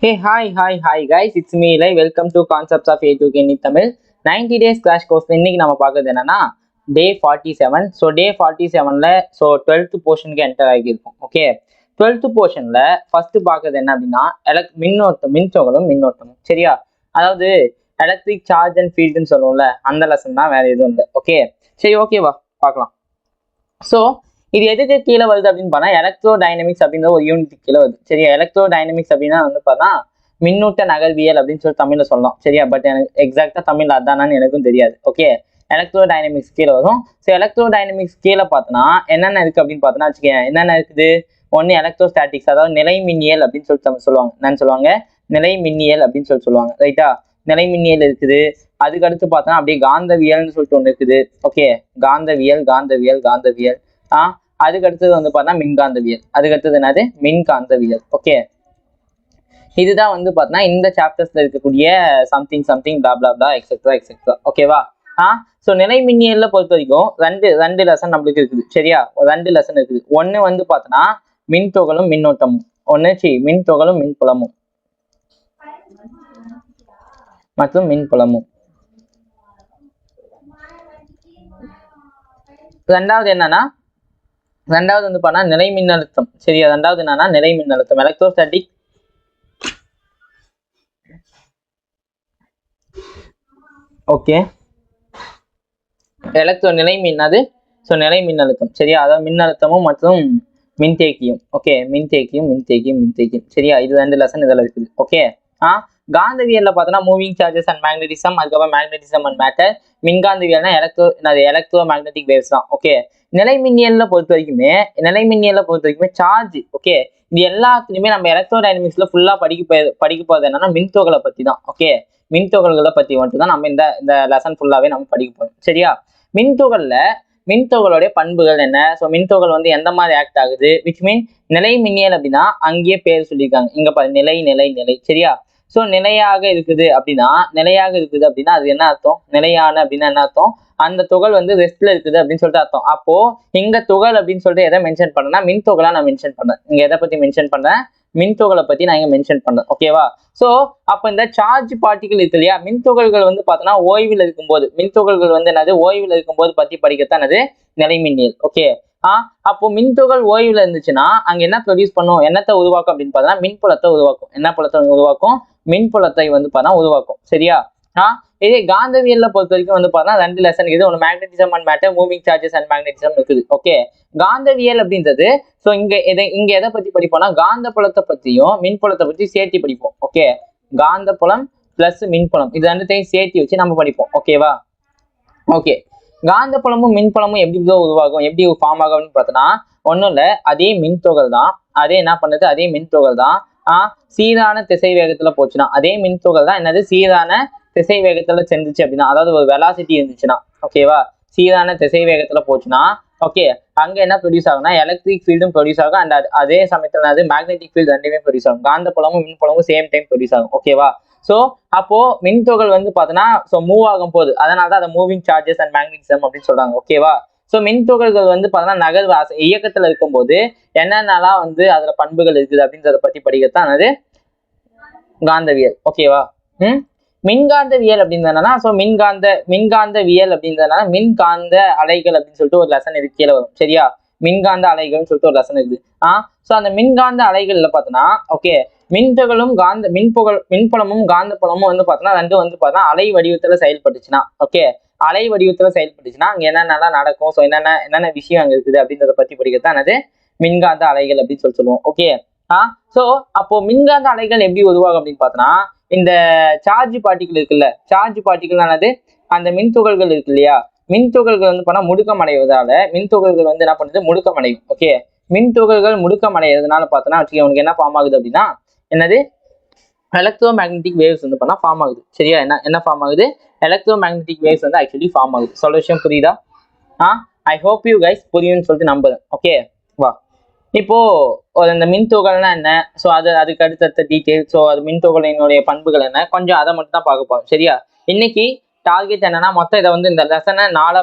Hi guys, it's me Eli. Welcome to Concepts of A2K in Tamil. 90 days crash course இன்னைக்கு நம்ம பார்க்கறது என்னன்னா day 47. So day 47ல so 12th போர்ஷனுக்கு enter ஆகியிருக்கும். ஓகே, 12th போர்ஷன்ல ஃபர்ஸ்ட் பார்க்கறது என்ன அப்படின்னா மின்னோட்டமும் சரியா. அதாவது எலக்ட்ரிக் சார்ஜ் அண்ட் ஃபீல்டுன்னு சொல்லுவோம்ல, அந்த லெசன் தான், வேற எதுவும் இல்லை. ஓகே சரி, ஓகேவா பார்க்கலாம். ஸோ இது எதுக்கு கீழே வருது அப்படின்னு பார்த்தா எலக்ட்ரோ டைனமிக்ஸ் அப்படின்ற ஒரு யூனிட் கீழே வருது சரியா. எலக்ட்ரோ டைனமிக்ஸ் அப்படின்னா வந்து பார்த்தா மின்னூட்ட நகர்வியல் அப்படின்னு சொல்லி தமிழ்ல சொல்லலாம் சரியா. பட் எனக்கு எக்ஸாக்டா தமிழ் அதானான்னு எனக்கும் தெரியாது. ஓகே, எலக்ட்ரோ டைனமிக்ஸ் கீழே வரும். ஸோ எலக்ட்ரோ டைனமிக்ஸ் கீழே பார்த்தோன்னா என்னென்ன இருக்கு அப்படின்னு பார்த்தோன்னா வச்சுக்கேன், என்னென்ன இருக்குது. ஒன்று எலக்ட்ரோஸ்டாட்டிக்ஸ், அதாவது நிலை மின்னியல் அப்படின்னு சொல்லி சொல்லுவாங்க. என்னன்னு சொல்லுவாங்க, நிலை மின்னியல் அப்படின்னு சொல்லுவாங்க ரைட்டா. நிலை மின்னியல் இருக்குது. அதுக்கு அடுத்து பார்த்தோன்னா அப்படியே காந்தவியல்னு சொல்லிட்டு ஒன்று இருக்குது. ஓகே, காந்தவியல். அதுக்கு அடுத்தது வந்து பார்த்தா மின்காந்தவியல். அதுக்கு அடுத்தது என்னது, மின்காந்தவியல். ஓகே, இதுதான் வந்து பார்த்தீங்கன்னா இந்த சாப்டர்ஸ்ல இருக்கக்கூடிய சம்திங் blah எக்ஸெட்ரா. ஓகேவா. ஸோ நிலை மின்னியல்ல பொறுத்த வரைக்கும் ரெண்டு லெசன் நம்மளுக்கு இருக்குது சரியா. ரெண்டு லெசன் இருக்குது. ஒன்று வந்து பார்த்தோன்னா மின்துகளும் மின்னோட்டமும், மின்துகளும் மின்புலமும் மற்றும் மின்புலமும். ரெண்டாவது வந்து பார்த்தா நிலை மின்னழுத்தம் சரியா. ரெண்டாவது என்னன்னா நிலை மின்னழுத்தம், எலக்ட்ரோஸ்டாட்டிக். ஓகே, நிலை மின்னழுத்தம் சரியா. அதாவது மின்னழுத்தமும் மற்றும் மின்தேக்கியும். ஓகே, மின்தேக்கியும் சரியா. இது ரெண்டு லெசன் இதில் இருக்குது. ஓகே, காந்தவியல்ல பார்த்தோன்னா மூவிங் சார்ஜஸ் அண்ட் மேக்னட்டிசம், அதுக்கப்புறம் மேக்னட்டிசம் அண்ட் மேட்டர். மின்காந்தவியல்னா எலக்ட்ரோ மேக்னட்டிக் வேவ்ஸ் தான். ஓகே, நிலை மின்னியல்ல பொறுத்த வரைக்குமே சார்ஜ். ஓகே, இது எல்லாத்துலயுமே நம்ம எலக்ட்ரோ டைனமிக்ஸ்ல ஃபுல்லா படிக்க போறது என்னன்னா மின்துகளை பத்தி தான். ஓகே, மின்துகள்களை பத்தி மட்டும் தான் நம்ம இந்த லெசன் ஃபுல்லாவே நம்ம படிக்க போறோம் சரியா. மின்துகளுடைய பண்புகள் என்ன, ஸோ மின்துகள் வந்து எந்த மாதிரி ஆக்ட் ஆகுது, விச் மீன் நிலை மின்னியல் அப்படின்னா அங்கேயே பேர் சொல்லியிருக்காங்க. இங்க பாரு, நிலை சரியா. ஸோ நிலையாக இருக்குது அப்படின்னா அது என்ன அர்த்தம், நிலையான அப்படின்னா என்ன அர்த்தம், அந்த துகள் வந்து ரெஸ்ட்ல இருக்குது அப்படின்னு சொல்லிட்டு அர்த்தம். அப்போ இங்க துகள் அப்படின்னு சொல்லிட்டு எதை மென்ஷன் பண்ணேன்னா மின்துகளா நான் மென்ஷன் பண்ணேன். இங்க எதை பத்தி மென்ஷன் பண்றேன், மின்துகளை பத்தி நான் இங்க மென்ஷன் பண்ணேன். ஓகேவா. ஸோ அப்ப இந்த சார்ஜ் பார்ட்டிகல் இருக்கு இல்லையா, மின்துகள்கள் வந்து பார்த்தோன்னா ஓய்வில் இருக்கும்போது, மின்துகள்கள் வந்து என்னது ஓய்வில் இருக்கும்போது பத்தி படிக்கத்தான் அது நிலை மின்னியல். ஓகே, அப்போ மின்துகள் ஓய்வுல இருந்துச்சுன்னா அங்க என்ன ப்ரொடியூஸ் பண்ணும், என்னத்தை உருவாக்கும் அப்படின்னு பார்த்தோன்னா மின்புலத்தை உருவாக்கும். என்ன புலத்தை உருவாக்கும், மின்புலத்தை வந்து பார்த்தா உருவாக்கும் சரியா. இதே காந்தவியல்ல பொறுத்த வரைக்கும் வந்து பார்த்தா ரெண்டு லெசன் இருக்குது. ஒன்று magnetism and matter, moving charges and magnetism இருக்குது. ஓகே, காந்தவியல் அப்படின்றது ஸோ இங்க எதை பத்தி படிப்போம்னா காந்த புலத்தை பத்தியும் மின்புலத்தை பத்தி சேர்த்து படிப்போம். ஓகே, காந்த புலம் பிளஸ் மின்புலம் இது ரெண்டுத்தையும் சேர்த்து வச்சு நம்ம படிப்போம். ஓகேவா. ஓகே, காந்த புலமும் மின்புலமும் எப்படி உருவாகும், எப்படி ஃபார்ம் ஆகும்னு பார்த்தோன்னா ஒன்றும் இல்லை, அதே மின்துகள் தான். அதே மின்துகள் தான் சீரான திசை வேகத்துல போச்சுன்னா, அதே மின்துகள் தான் என்னது சீரான திசை வேகத்துல செஞ்சுச்சு அப்படின்னா, அதாவது ஒரு வெலாசிட்டி இருந்துச்சுன்னா, ஓகேவா, சீரான திசை வேகத்துல போச்சுன்னா, ஓகே, அங்க என்ன ப்ரொடியூஸ் ஆகும்னா எலக்ட்ரிக் ஃபீல்டும் ப்ரொடியூஸ் ஆகும். அண்ட் அதே சமயத்துல அது மேக்னெட்டிக் ஃபீல்டு ரெண்டுமே ப்ரொடியூஸ் ஆகும். காந்த புலமும் மின்புலமும் சேம் டைம் ப்ரொடியூஸ் ஆகும். ஓகேவா. ஸோ அப்போ மின்துகள் வந்து பார்த்தோன்னா ஸோ மூவ் ஆகும் போது, அதனால தான் அதை மூவிங் சார்ஜஸ் அண்ட் மேக்னட்டிசம் அப்படின்னு சொல்றாங்க. ஓகேவா. ஸோ மின்துகள்கள் வந்து பார்த்தோன்னா நகர்வு இயக்கத்துல இருக்கும்போது என்னென்னலாம் வந்து அதுல பண்புகள் இருக்குது அப்படின்றத பத்தி படிக்கத்தான் அது காந்தவியல். ஓகேவா. மின்காந்தவியல் அப்படின்றதுனா ஸோ மின்காந்தவியல் அப்படின்றதுனால மின்காந்த அலைகள் அப்படின்னு சொல்லிட்டு ஒரு லெசன் இது கீழே வரும் சரியா. மின்காந்த அலைகள்னு சொல்லிட்டு ஒரு லெசன் இருக்குது. ஸோ அந்த மின்காந்த அலைகள்ல பார்த்தோன்னா ஓகே, மின்துகளும் மின்புலமும் காந்த புலமும் வந்து பார்த்தோன்னா ரெண்டும் வந்து பார்த்தா அலை வடிவத்துல செயல்பட்டுச்சுன்னா, ஓகே, அலை வடிவத்துல செயல்பட்டுச்சுன்னா அங்க என்னென்னலாம் நடக்கும், ஸோ என்னென்ன விஷயம் அங்க இருக்குது அப்படின்றத பத்தி படிக்கத்தான் அது மின்காந்த அலைகள் அப்படின்னு சொல்லுவோம். ஓகே, ஸோ அப்போ மின்காந்த அலைகள் எப்படி உருவாகும் அப்படின்னு பார்த்தோன்னா இந்த சார்ஜ் பார்ட்டிகள் இருக்குல்ல, சார்ஜ் பார்ட்டிகள் ஆனது அந்த மின்துகள்கள் இருக்கு இல்லையா, மின்துகள்கள் வந்து பண்ணா முடுக்கம் அடைவதால மின்துகள்கள் வந்து என்ன பண்ணுது, முடுக்கம் அடையும். ஓகே, மின்துகள்கள் முடுக்கம் அடைகிறதுனால பார்த்தோன்னா வச்சுக்க உனக்கு என்ன ஃபார்ம் ஆகுது அப்படின்னா என்னது எலக்ட்ரோ மேக்னெட்டிக் வேவ்ஸ் வந்து பண்ணா ஃபார்ம் ஆகுது சரியா. என்ன ஃபார்ம் ஆகுது, எலக்ட்ரோ மேக்னெட்டிக் வேவ்ஸ் வந்து ஆக்சுவலி ஃபார்ம் ஆகுது. சொல்யூஷன் புரியுதா. ஐ ஹோப் யூ கைஸ் புரியும்னு சொல்லிட்டு நம்புறேன். ஓகே வா, இப்போ அந்த மின்துகள்னா என்ன, ஸோ அதுக்கு அடுத்த டீட்டெயில், ஸோ அது மின்துகளினுடைய பண்புகள் என்ன, கொஞ்சம் அதை மட்டும் தான் பார்க்க போறோம் சரியா. இன்னைக்கு டார்கெட் என்னன்னா மொத்தம் இதை வந்து இந்த லெசனை 4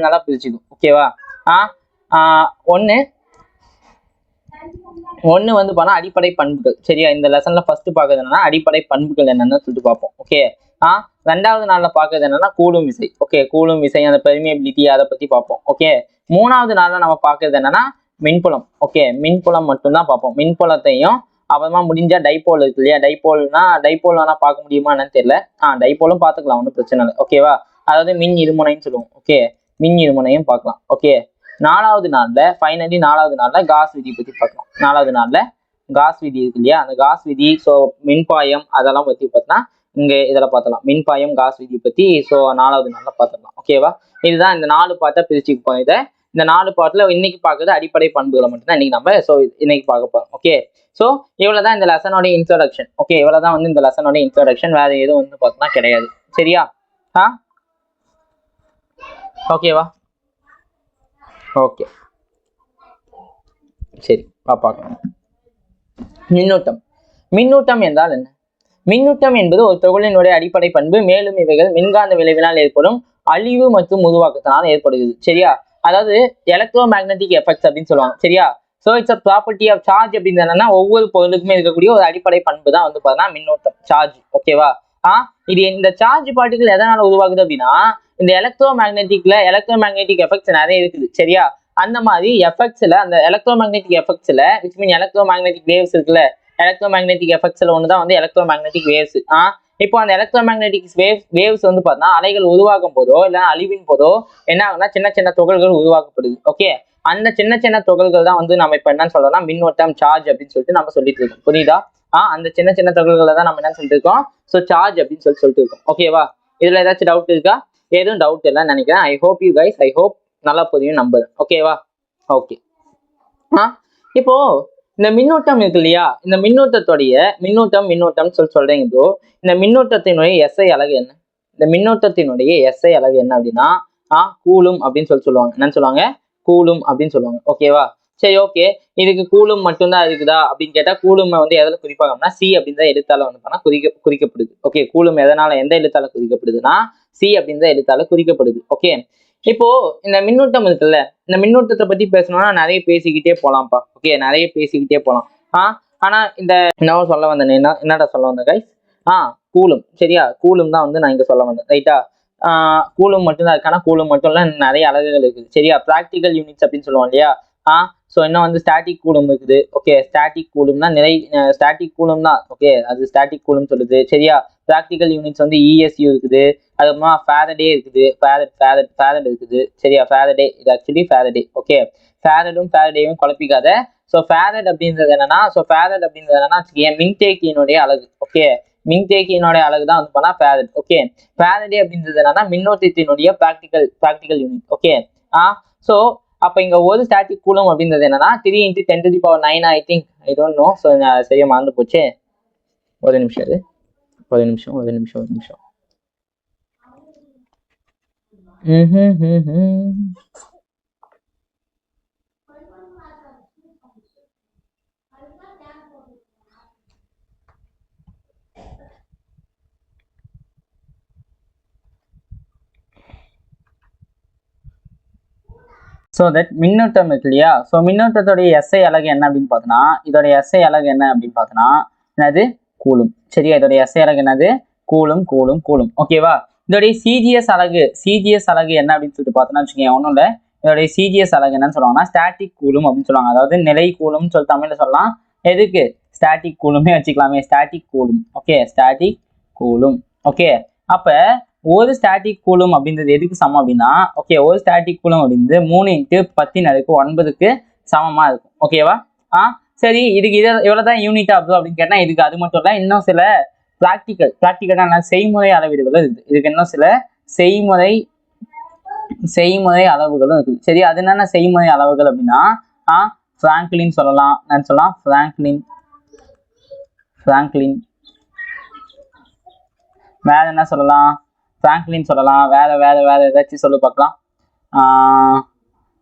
நாளாக பிரிச்சுக்கோ. ஓகேவா. ஒன்று ஒன்று வந்து பார்த்தா அடிப்படை பண்புகள். சரியா, இந்த லெசன்ல ஃபர்ஸ்ட் பார்க்கறது என்னன்னா அடிப்படை பண்புகள் என்னன்னு சொல்லிட்டு பார்ப்போம். ஓகே. ரெண்டாவது நாள்ல பார்க்கறது என்னன்னா கூலும் விசை. ஓகே, கூலும் விசை, அந்த பெர்மியபிலிட்டி, அதை பத்தி பார்ப்போம். ஓகே. மூணாவது நாள்ல நம்ம பார்க்கறது என்னன்னா மின்புலம். ஓகே, மின்புலம் மட்டும்தான் பார்ப்போம். மின்புலத்தையும் அப்புறமா முடிஞ்சா டைபோல் இருக்கு இல்லையா, டைபோல் வேணா பார்க்க முடியுமா என்னன்னு தெரியல. டைபோலும் பார்த்துக்கலாம், ஒன்றும் பிரச்சனை இல்லை. ஓகேவா, அதாவது மின் இருமுனைன்னு சொல்லுவோம். ஓகே, மின் இருமுனையும் பார்க்கலாம். ஓகே. நாலாவது நாள்ல காஸ் விதி பத்தி பார்க்கலாம். நாலாவது நாள்ல காஸ் விதி இருக்கு இல்லையா, அந்த காஸ் விதி, ஸோ மின்பாயம், அதெல்லாம் பத்தி பார்த்தா இங்க இதில் பார்த்தலாம். மின்பாயம், காஸ் விதி பத்தி ஸோ நாலாவது நாள்ல பார்த்துக்கலாம். ஓகேவா, இதுதான் இந்த 4 பார்ட்டா பிரிச்சுப்போம். இந்த 4 பார்ட்ல இன்னைக்கு பார்க்கறது அடிப்படை பண்புகளை மட்டும்தான் இன்னைக்கு நம்ம இன்னைக்கு பார்க்க போறோம். ஓகே. ஸோ இவ்வளவுதான் இந்த லெசனோட இன்ட்ரோடக்ஷன். ஓகே, இவ்வளவுதான் வந்து இந்த லெசனோட இன்ட்ரோடக்ஷன். வேற எதுவும் வந்து பார்த்தோம்னா கிடையாது. சரியா? ஓகேவா? ஓகே, சரி, பார்க்கலாம். மின்னூட்டம் என்றால் என்ன? மின்னூட்டம் என்பது ஒரு தொகுதியினுடைய அடிப்படை பண்பு. மேலும் இவைகள் மின்காந்த விளைவினால் ஏற்படும் அழிவு மற்றும் உருவாக்கத்தினால் ஏற்படுகிறது. சரியா, அதாவது எலக்ட்ரோ மேக்னெட்டிக் எஃபெக்ட்ஸ் அப்படின்னு சொல்லுவாங்க. சரியா, so it's a property of charge அப்படின்னு என்னன்னா ஒவ்வொரு பொருளுக்குமே இருக்கக்கூடிய ஒரு அடிப்படை பண்பு தான் வந்து பார்த்தீங்கன்னா மின்னோட்டம், சார்ஜ். ஓகேவா, இது இந்த சார்ஜ் பார்ட்டிகள் எதனால உருவாகுது அப்படின்னா இந்த எலக்ட்ரோ மேக்னெட்டிக் எஃபெக்ட்ஸ் நிறைய இருக்குது. சரியா, அந்த மாதிரி எஃபெக்ட்ஸ்ல, அந்த எலக்ட்ரோ மேக்னெட்டிக் எஃபெக்ட்ஸ்ல which mean electromagnetic waves இருக்குல்ல, எலக்ட்ரோ மேக்னெட்டிக் எஃபெக்ட்ஸ்ல ஒன்று தான் வந்து எலக்ட்ரோ மேக்னெட்டிக் வேவ்ஸ். இப்போ அந்த எலக்ட்ரோ மேக்னெட்டிக் வேவ்ஸ் வந்து பார்த்தீங்கன்னா அலைகள் உருவாக்கும் போதோ இல்லைன்னா அழிவின் போதோ என்ன ஆகுனா சின்ன சின்ன துகள்கள் உருவாக்கப்படுது. ஓகே, அந்த சின்ன சின்ன துகள்கள் தான் வந்து நம்ம இப்போ என்னன்னு சொல்றோம்னா மின்னோட்டம், சார்ஜ் அப்படின்னு சொல்லிட்டு நம்ம சொல்லிட்டு இருக்கோம். புரியுதா? அந்த சின்ன சின்ன துகள்களை தான் நம்ம என்ன சொல்லிட்டு இருக்கோம், ஸோ சார்ஜ் அப்படின்னு சொல்லிட்டு இருக்கோம். ஓகேவா, இதுல ஏதாச்சும் டவுட் இருக்கா? எதுவும் டவுட் இல்லைன்னு நினைக்கிறேன். ஐ ஹோப் நல்லா புரியும் நம்புறேன். ஓகேவா? ஓகே. இப்போ இந்த மின்னோட்டம் இருக்கு இல்லையா, இந்த மின்னோட்டம் சொல்றீங்க ப்ரோ. இந்த மின்னோட்டத்தினுடைய எஸ்ஐ அலகு என்ன? இந்த மின்னோட்டத்தினுடைய எஸ்ஐ அலகு என்ன அப்படின்னா கூலும் அப்படின்னு சொல்லுவாங்க. என்னன்னு சொல்லுவாங்க? கூலும் அப்படின்னு சொல்லுவாங்க. ஓகேவா, சரி, ஓகே. இதுக்கு கூலும் மட்டும்தான் இருக்குதா அப்படின்னு கேட்டா கூலும் வந்து எதில் குறிப்பாங்கன்னா சி அப்படின்ற எழுத்தால வந்து பண்ணா குறிக்கப்படுது. ஓகே, கூலும் எதனால எந்த எழுத்தால குறிக்கப்படுதுன்னா சி அப்படின்ற எழுத்தால குறிக்கப்படுது. ஓகே, இப்போ இந்த மின்னூட்டம் இருக்குல்ல, இந்த மின்னூட்டத்தை பத்தி பேசணும்னா நிறைய பேசிக்கிட்டே போலாம்ப்பா. ஓகே, நிறைய பேசிக்கிட்டே போலாம். ஆனா இந்த என்ன சொல்ல வந்தேன், என்னடா சொல்ல வந்தேன் கைஸ்? கூலும். சரியா, கூலும் தான் வந்து நான் இங்க சொல்ல வந்தேன். ரைட்டா? கூலும் மட்டும்தான் இருக்கானா? கூலும் மட்டும் இல்ல, நிறைய அலகுகள் இருக்குது. சரியா, பிராக்டிக்கல் யூனிட்ஸ் அப்படின்னு சொல்லுவோம் இல்லையா. ஸோ இன்னும் வந்து ஸ்டாட்டிக் கூலும் இருக்குது. ஓகே, ஸ்டாட்டிக் கூலும்னா ஸ்டாட்டிக் கூலும் தான். ஓகே, அது ஸ்டாட்டிக் கூலும் சொல்லுது. சரியா, ப்ராக்டிக்கல் யூனிட்ஸ் வந்து இஎஸ்யூ இருக்குது. அதுக்கப்புறமா ஃபேரடே இருக்குது. ஃபேரட் இருக்குது. சரியா, ஃபேரடே, இது ஆக்சுவலி ஃபேரடே. ஓகே, ஃபேரடேயும் குழப்பிக்காத. ஸோ ஃபேரட் அப்படின்றது என்னன்னா மின்தேக்கியினுடைய அலகு. ஓகே, மின்தேக்கியினுடைய அலகு தான் வந்து பண்ணா ஃபேரட். ஓகே, ஃபேரடே அப்படின்றது என்னன்னா மின்னோட்டத்தினுடைய ப்ராக்டிக்கல் யூனிட். ஓகே, ஸோ அப்ப இங்க ஒரு ஸ்டாட்டிக் கூலும் அப்படின்றது என்னன்னா 3 × 10⁹ I think, I don't know. So சரியா மறந்து போச்சு. ஒரு நிமிஷம். ஸோ தட் மின்னோட்டம் இருக்கு இல்லையா, ஸோ மின்னோட்டத்துடைய எஸ்ஐ அலகு என்ன அப்படின்னு பார்த்தோன்னா, இதோடைய எஸ்ஐ அலகு என்ன அப்படின்னு பார்த்தோன்னா என்னது? கூலும். சரியா, இதோடைய எஸ்ஐ அலகு என்னது? கூலும். ஓகேவா, இதோடைய சிஜிஎஸ் அலகு என்ன அப்படின்னு சொல்லிட்டு பார்த்தோன்னா வச்சுக்கோங்க, ஒன்றும் இல்லை. இதோடைய சிஜிஎஸ் அலகு என்னன்னு சொல்லுவாங்கன்னா ஸ்டாட்டிக் கூலும் அப்படின்னு சொல்லுவாங்க. அதாவது நிலை கூலும்னு சொல்லி தமிழ்ல சொல்லலாம். எதுக்கு? ஸ்டாட்டிக் கூலுமே வச்சுக்கலாமே, static coulomb. Okay, static coulomb. Okay, அப்ப ஒரு ஸ்டாட்டிக் கூலும் அப்படின்றது எதுக்கு சமம் அப்படின்னா, ஓகே, ஒரு ஸ்டாட்டிக் கூலும் அப்படின்றது 3 × 10⁹ சமமா இருக்கும். ஓகேவா, சரி, இதுக்கு இவ்வளவுதான் யூனிட் ஆகுது அப்படின்னு கேட்டா இதுக்கு அது மட்டும் இல்லை, இன்னும் சில ப்ராக்டிக்கலான செய்முறை அளவீடுகளும் இருக்குது. இதுக்கு இன்னும் சில செய்முறை அளவுகளும் இருக்குது. சரி, அது என்னென்ன செய்முறை அளவுகள் அப்படின்னா பிராங்க்லின் சொல்லலாம். நான் சொல்லலாம் பிராங்க்லின். வேற என்ன சொல்லலாம்? பிராங்க்லின் சொல்லலாம். வேற ஏதாச்சும் சொல்லு பார்க்கலாம்.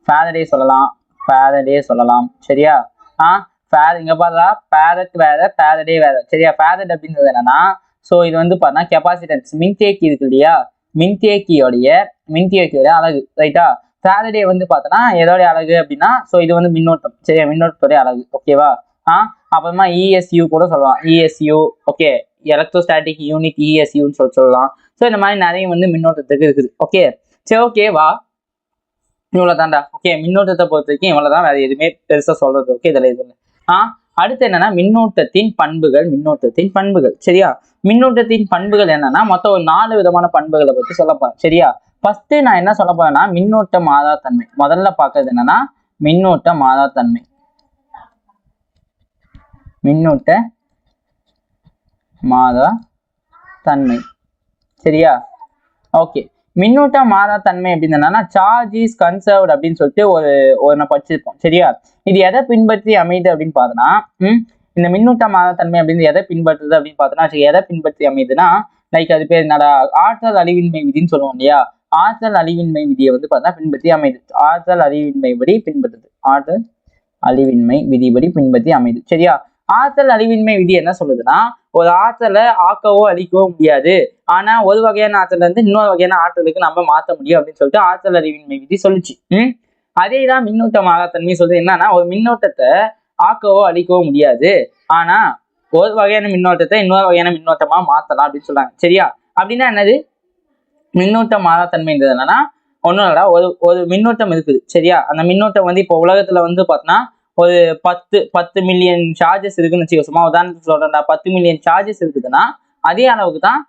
ஃபேரடே சொல்லலாம். சரியா, இங்க பார்த்தா பேரட் வேற, ஃபேரடே வேற. சரியா, ஃபேரட் அப்படின்றது என்னன்னா, ஸோ இது வந்து பார்த்தா கெப்பாசிட்டன்ஸ், மின்தேக்கி இருக்கு இல்லையா, மின்தேக்கியோடைய அலகு. ரைட்டா, ஃபாரடே வந்து பார்த்தோன்னா எதோடைய அழகு அப்படின்னா ஸோ இது வந்து மின்னோட்டம் சரியா, மின்னோட்டத்துடைய அழகு ஓகேவா. அப்புறமா இஎஸ்யூ கூட சொல்லலாம், இஎஸ்யூ ஓகே, எலக்ட்ரோஸ்டாட்டிக் யூனிட் இஎஸ்யூன்னு சொல்லலாம். ஸோ இந்த மாதிரி நிறைய வந்து மின்னோட்டத்துக்கு இருக்குது ஓகே. சரி ஓகேவா, இவ்வளோ தாண்டா ஓகே. மின்னோட்டத்தை பொறுத்த வரைக்கும் இவ்வளோதான், வேற எதுவுமே பெருசாக சொல்றது ஓகே. இதில் இது அடுத்து என்னன்னா மின்னோட்டத்தின் பண்புகள். மின்னோட்டத்தின் பண்புகள் சரியா. மின்னோட்டத்தின் பண்புகள் என்னன்னா மொத்தம் ஒரு 4 விதமான பண்புகளை பற்றி சொல்லப்போறேன் சரியா. ஃபர்ஸ்ட் நான் என்ன சொல்ல போறேன்னா மின்னோட்ட மாறாத்தன்மை. முதல்ல பார்க்கறது என்னன்னா மின்னோட்ட மாறாத்தன்மை. மின்னோட்ட மாறாத்தன்மை சரியா ஓகே. மின்னூட்ட மாறாத்தன்மை அப்படின்னு என்னன்னா சார்ஜ் இஸ் கன்சர்வ்ட் அப்படின்னு சொல்லிட்டு ஒரு படிச்சிருப்போம் சரியா. இது எதை பின்பற்றி அமையுது அப்படின்னு பார்த்தோன்னா இந்த மின்னூட்ட மாறாத்தன்மை அப்படின்னு எதை பின்பற்றுது அப்படின்னு பார்த்தோன்னா எதை பின்பற்றி அமையுதுன்னா லைக் அது பேர் என்னடா ஆற்றல் அழிவின்மை விதின்னு சொல்லுவோம் இல்லையா. ஆற்றல் அழிவின்மை விதியை வந்து பார்த்தா பின்பற்றி அமையுது. ஆற்றல் அழிவின்மை படி பின்பற்றுது. ஆற்றல் அழிவின்மை விதிபடி பின்பற்றி அமையுது சரியா. ஆற்றல் அழிவின்மை விதி என்ன சொல்லுதுன்னா ஒரு ஆற்றலை ஆக்கவோ அழிக்கவோ முடியாது, ஆனா ஒரு வகையான ஆற்றல் வந்து இன்னொரு வகையான ஆற்றலுக்கு நம்ம மாற்ற முடியும் அப்படின்னு சொல்லிட்டு ஆற்றல் அழிவின்மை விதி சொல்லுச்சு. அதேதான் மின்னூட்ட மாறாத்தன்மை சொல்றது என்னன்னா ஒரு மின்னோட்டத்தை ஆக்கவோ அழிக்கவோ முடியாது, ஆனா ஒரு வகையான மின்னோட்டத்தை இன்னொரு வகையான மின்னோட்டமா மாத்தலாம் அப்படின்னு சொல்றாங்க சரியா. அப்படின்னா என்னது மின்னூட்ட மாறாத்தன்மைன்றது என்னன்னா ஒன்றும் இல்லடா, ஒரு மின்னோட்டம் இருக்குது சரியா. அந்த மின்னோட்டம் வந்து இப்போ உலகத்துல வந்து பார்த்தோன்னா ஒரு 10 மில்லியன் சார்ஜஸ் இருக்குன்னு வச்சுக்கோ. சும்மா உதாரணத்துக்கு சொல்றேன்டா, 10 மில்லியன் சார்ஜஸ் இருக்குதுன்னா அதே அளவுக்கு தான்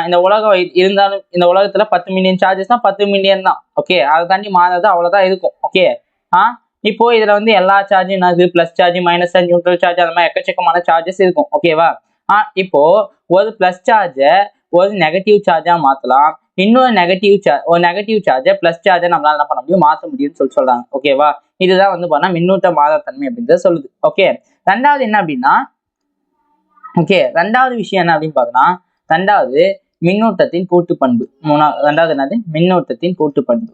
இந்த உலகம் இருந்தாலும் இந்த உலகத்துல 10 மில்லியன் சார்ஜஸ் தான் 10 மில்லியன் தான் ஓகே. அதை தாண்டி மாறது அவ்வளவுதான் இருக்கும் ஓகே. இப்போ இதுல வந்து எல்லா சார்ஜும் என்னது plus charge minus charge neutral charge அந்த மாதிரி எக்கச்சக்கமான சார்ஜஸ் இருக்கும் ஓகேவா. இப்போ ஒரு பிளஸ் சார்ஜை ஒரு நெகட்டிவ் சார்ஜா மாத்தலாம், இன்னொரு நெகட்டிவ் சார்ஜை பிளஸ் சார்ஜை நம்மளால என்ன பண்ண முடியும் மாற்ற முடியும்னு சொல்றாங்க ஓகேவா. இதுதான் வந்து பண்ணா மின்னூட்ட மாறாத்தன்மை அப்படின்றத சொல்லுது ஓகே. ரெண்டாவது என்ன அப்படின்னா ஓகே, ரெண்டாவது விஷயம் என்ன அப்படின்னு பார்த்தோம்னா ரெண்டாவது மின்னூட்டத்தின் கூட்டு பண்பு. ரெண்டாவது என்னது மின்னூட்டத்தின் கூட்டு பண்பு.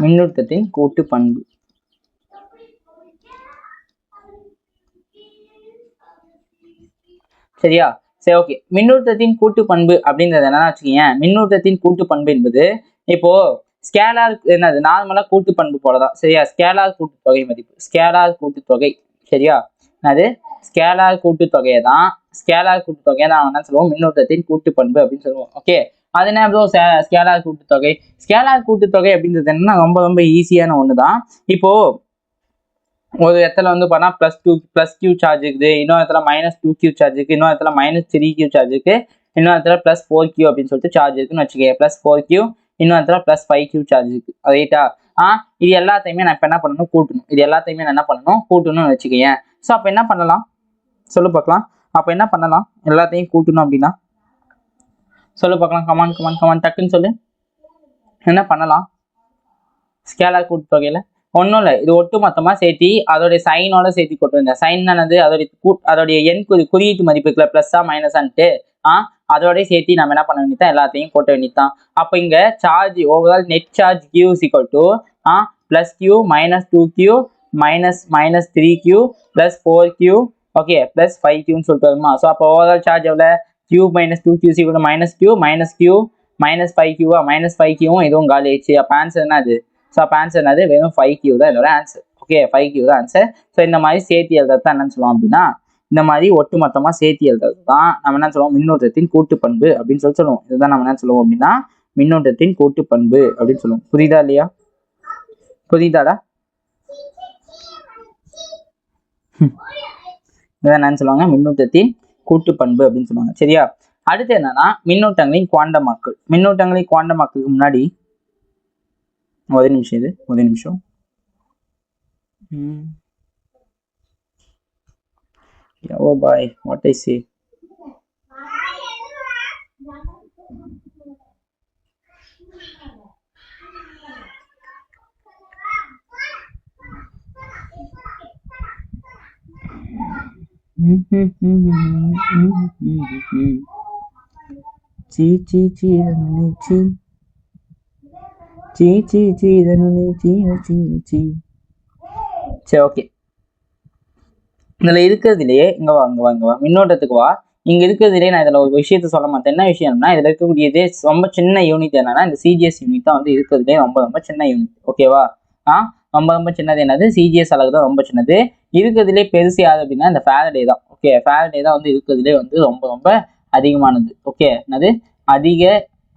மின்னூட்டத்தின் கூட்டு பண்பு சரியா. சரி ஓகே. மின்னூட்டத்தின் கூட்டு பண்பு அப்படின்றது என்னன்னா வச்சுக்கீங்க, மின்னூட்டத்தின் கூட்டு பண்பு என்பது இப்போ ஸ்கேலார் என்னது நார்மலா கூட்டு பண்பு போலதான் சரியா. ஸ்கேலார் கூட்டுத்தொகை மதிப்பு, ஸ்கேலார் கூட்டுத்தொகை சரியா. அது ஸ்கேலார் கூட்டுத்தொகையை தான் என்ன சொல்லுவோம் மின்னூட்டத்தின் கூட்டு பண்பு அப்படின்னு சொல்லுவோம் ஓகே. அது என்ன ப்ரோ ஸ்கேலார் கூட்டுத்தொகை? ஸ்கேலார் கூட்டுத்தொகை அப்படின்றது என்னன்னா ரொம்ப ரொம்ப ஈஸியான ஒண்ணுதான். இப்போ ஒரு இடத்துல வந்து பார்த்தா +2 q சார்ஜ் இருக்குது, இன்னொரு இடத்துல -2q சார்ஜ் இருக்கு, இன்னொரு இடத்துல -3q சார்ஜ் இருக்கு, இன்னொரு இடத்துல +4q அப்படின்னு சொல்லிட்டு சார்ஜ் இருக்குன்னு வச்சுக்கேன். +4q இன்னொரு இடத்துல +5q சார்ஜ் இருக்கு ரைட்டா. இது எல்லாத்தையுமே நான் இப்போ என்ன பண்ணணும் கூட்டணும். இது எல்லாத்தையுமே நான் என்ன பண்ணணும் கூட்டணும்னு வச்சுக்கேன். ஸோ அப்போ என்ன பண்ணலாம் சொல்லு பார்க்கலாம். அப்போ என்ன பண்ணலாம் எல்லாத்தையும் கூட்டணும் அப்படின்னா சொல்லு பார்க்கலாம். கமான் டக்குன்னு சொல்லு. என்ன பண்ணலாம் ஸ்கேலார் கூட்டுத்தொகையில? ஒன்றும் இல்லை, இது ஒட்டு மொத்தமாக சேர்த்தி அதோடைய சைனோட சேர்த்தி கொட்டுருங்க. சைன் ஆனது அதோடைய எண் குறியீட்டு மதிப்புக்குள்ள ப்ளஸ்ஸா மைனஸான்ட்டு அதோடய சேர்த்தி நம்ம என்ன பண்ண வேண்டியதான் எல்லாத்தையும் கொட்ட வேண்டியதான். அப்போ இங்கே charge overall net charge Q +Q -2Q -3Q +4Q okay +5Qன்னு சொல்லிட்டு வருமா. ஸோ அப்போ ஓவரால் சார்ஜ் எவ்வளோ Q -2Q -Q -5Q -5Qவும் இதுவும் காலி ஆயிடுச்சு. அப்போ ஆன்சர் என்ன அது? ஸோ அப்போ ஆன்சர் என்னது வெறும் 5Q தான் இதோட ஆன்சர் ஓகே. 5Q தான் ஆன்சர். ஸோ இந்த மாதிரி சேர்த்தி எழுதுறது தான் என்னன்னு சொல்லுவோம் அப்படின்னா இந்த மாதிரி ஒட்டு மொத்தமாக சேர்த்தி எழுதுறது தான் நம்ம என்ன சொல்லுவோம் மின்னோட்டத்தின் கூட்டு பண்பு அப்படின்னு சொல்லுவோம். இதுதான் நம்ம என்ன சொல்லுவோம் அப்படின்னா மின்னோட்டத்தின் கூட்டு பண்பு அப்படின்னு சொல்லுவோம். புரியுதா இல்லையா? புரியுதாடா? இதான் என்னன்னு சொல்லுவாங்க மின்னூட்டத்தின் கூட்டு பண்பு அப்படின்னு சொல்லுவாங்க சரியா. அடுத்து என்னன்னா மின்னூட்டங்களின் குவாண்டமாக்கல். மின்னூட்டங்களின் குவாண்டமாக்கலுக்கு முன்னாடி ஒரு நிமிஷம் Oh bye, what I say? சரி ஓகே. இதுல இருக்கிறதுலயே இங்க வா மின்னோட்டத்துக்கு வா. இங்க இருக்கிறதுலே நான் இதுல ஒரு விஷயத்த சொல்ல மாட்டேன். என்ன விஷயம்னா இதுல இருக்கக்கூடியதே ரொம்ப சின்ன யூனிட் என்னன்னா இந்த சிஜிஎஸ் யூனிட் தான் வந்து இருக்கிறதுலே ரொம்ப ரொம்ப சின்ன யூனிட். ஓகேவா? ரொம்ப ரொம்ப சின்னது என்னது சிஜிஎஸ் அலகு தான் ரொம்ப சின்னது. இருக்கிறதுலே பெருசு யாரு அப்படின்னா இந்த ஃபாரடே தான். ஓகே, ஃபாரடே தான் வந்து இருக்கிறதுலே வந்து ரொம்ப ரொம்ப அதிகமானது. ஓகே, என்னது அதிக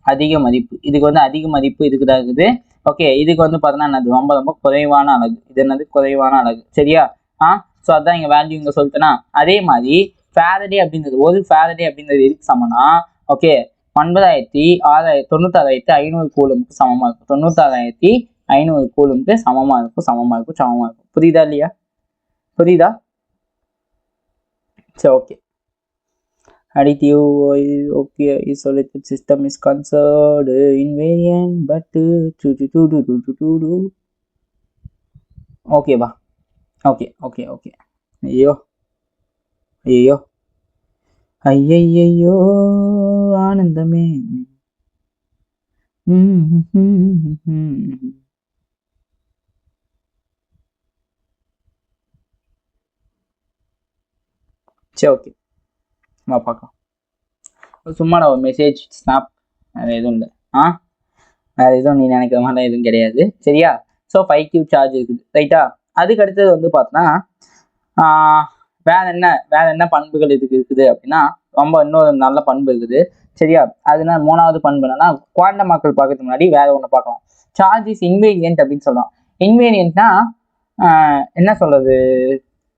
அதிக மதிப்பு. இதுக்கு வந்து அதிக மதிப்பு இதுக்கு தான் இருக்குது. ஓகே, இதுக்கு வந்து பார்த்தோன்னா என்னது ரொம்ப ரொம்ப குறைவான அலகு. இது என்னது குறைவான அலகு. சரியா? ஸோ அதான் இங்க வேல்யூ இங்க சொல்லிட்டேன்னா. அதே மாதிரி ஃபாரடே அப்படின்றது ஒரு ஃபாரடே அப்படின்றது எதுக்கு சமம்னா ஓகே 96,500 கூலும்க்கு சமமா இருக்கும். 96,500 கூலும்க்கு சமமா இருக்கும். புரியுதா இல்லையா? புரியுதா? சரி, okay. Additive okay isolated system is considered invariant but okay வா ஓகே ஐயோ ஐயையோ ஆனந்தமே சரி, ஓகே வா பார்க்கலாம். சும்மா நான் ஒரு மெசேஜ் ஸ்னாப், வேறு எதுவும் இல்லை. வேறு எதுவும் நீ நினைக்கிற மாதிரிலாம் எதுவும் கிடையாது. சரியா? ஸோ 5 கியூப் சார்ஜ் இருக்குது. ரைட்டா? அதுக்கு அடுத்தது வந்து பார்த்தோன்னா வேற என்ன பண்புகள் இதுக்கு இருக்குது அப்படின்னா ரொம்ப இன்னொரு நல்ல பண்பு இருக்குது. சரியா? அதுனா 3வது பண்பு என்னன்னா குவாண்டம் மக்கள் பார்க்கறதுக்கு முன்னாடி வேற ஒன்று பார்க்கலாம். சார்ஜ் இஸ் இன்வேரியன்ட் அப்படின்னு சொல்லலாம். இன்வேரியன்ட்னா என்ன சொல்றது,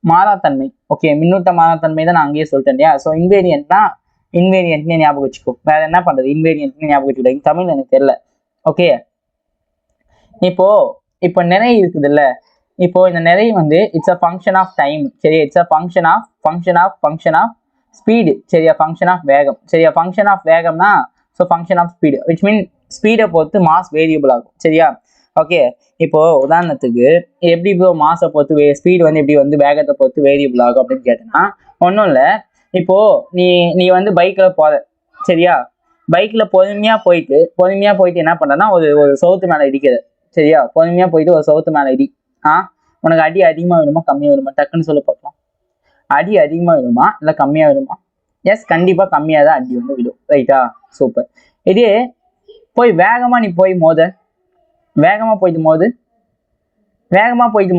மாறாத்தன்மை. ஓகே, மின்னூட்ட மாறாத்தன்மை தான் நான் அங்கேயே சொல்லிட்டேன் இல்லையா? ஸோ இன்வேரியன்ட்னு ஞாபகம் வச்சுக்கோ. வேற என்ன பண்றது, இன்வேரியன்ட்னு ஞாபகம் வச்சுக்கிட்டேன். தமிழ் எனக்கு தெரியல. ஓகே, இப்போ நிறைய இருக்குது இல்ல. இப்போ இந்த நிறைய வந்து it's a function of time. சரியா? It's a function of speed. சரியா? ஃபங்க்ஷன் ஆஃப் வேகம். சரியா? ஃபங்க்ஷன் ஆஃப் வேகம்னா so function of speed which mean ஸ்பீடை பொறுத்து மாஸ் வேரியபிள் ஆகும். சரியா? ஓகே, இப்போ உதாரணத்துக்கு எப்படி இப்போ மாசை பொறுத்து ஸ்பீடு வந்து எப்படி வந்து வேகத்தை பொறுத்து வேரியபிள் ஆகும் அப்படின்னு கேட்டேன்னா ஒன்றும் இல்லை. இப்போ நீ வந்து பைக்கில் போற. சரியா? பைக்கில் பொறுமையாக போயிட்டு என்ன பண்ணுறேன்னா ஒரு சவுத்து மேலே இடிக்குது. சரியா? பொறுமையாக போயிட்டு ஒரு சவுத்து மேலே இடி. உனக்கு அடி அதிகமாக வேணுமா கம்மியாக வேணுமா டக்குன்னு சொல்ல பார்க்கலாம். அடி அதிகமாக வேணுமா இல்லை கம்மியாக வேணுமா? எஸ், கண்டிப்பாக கம்மியாக தான் அடி வந்து விடும். ரைட்டா? சூப்பர். இதே போய் வேகமாக நீ போய் வேகமாக போயிட்டு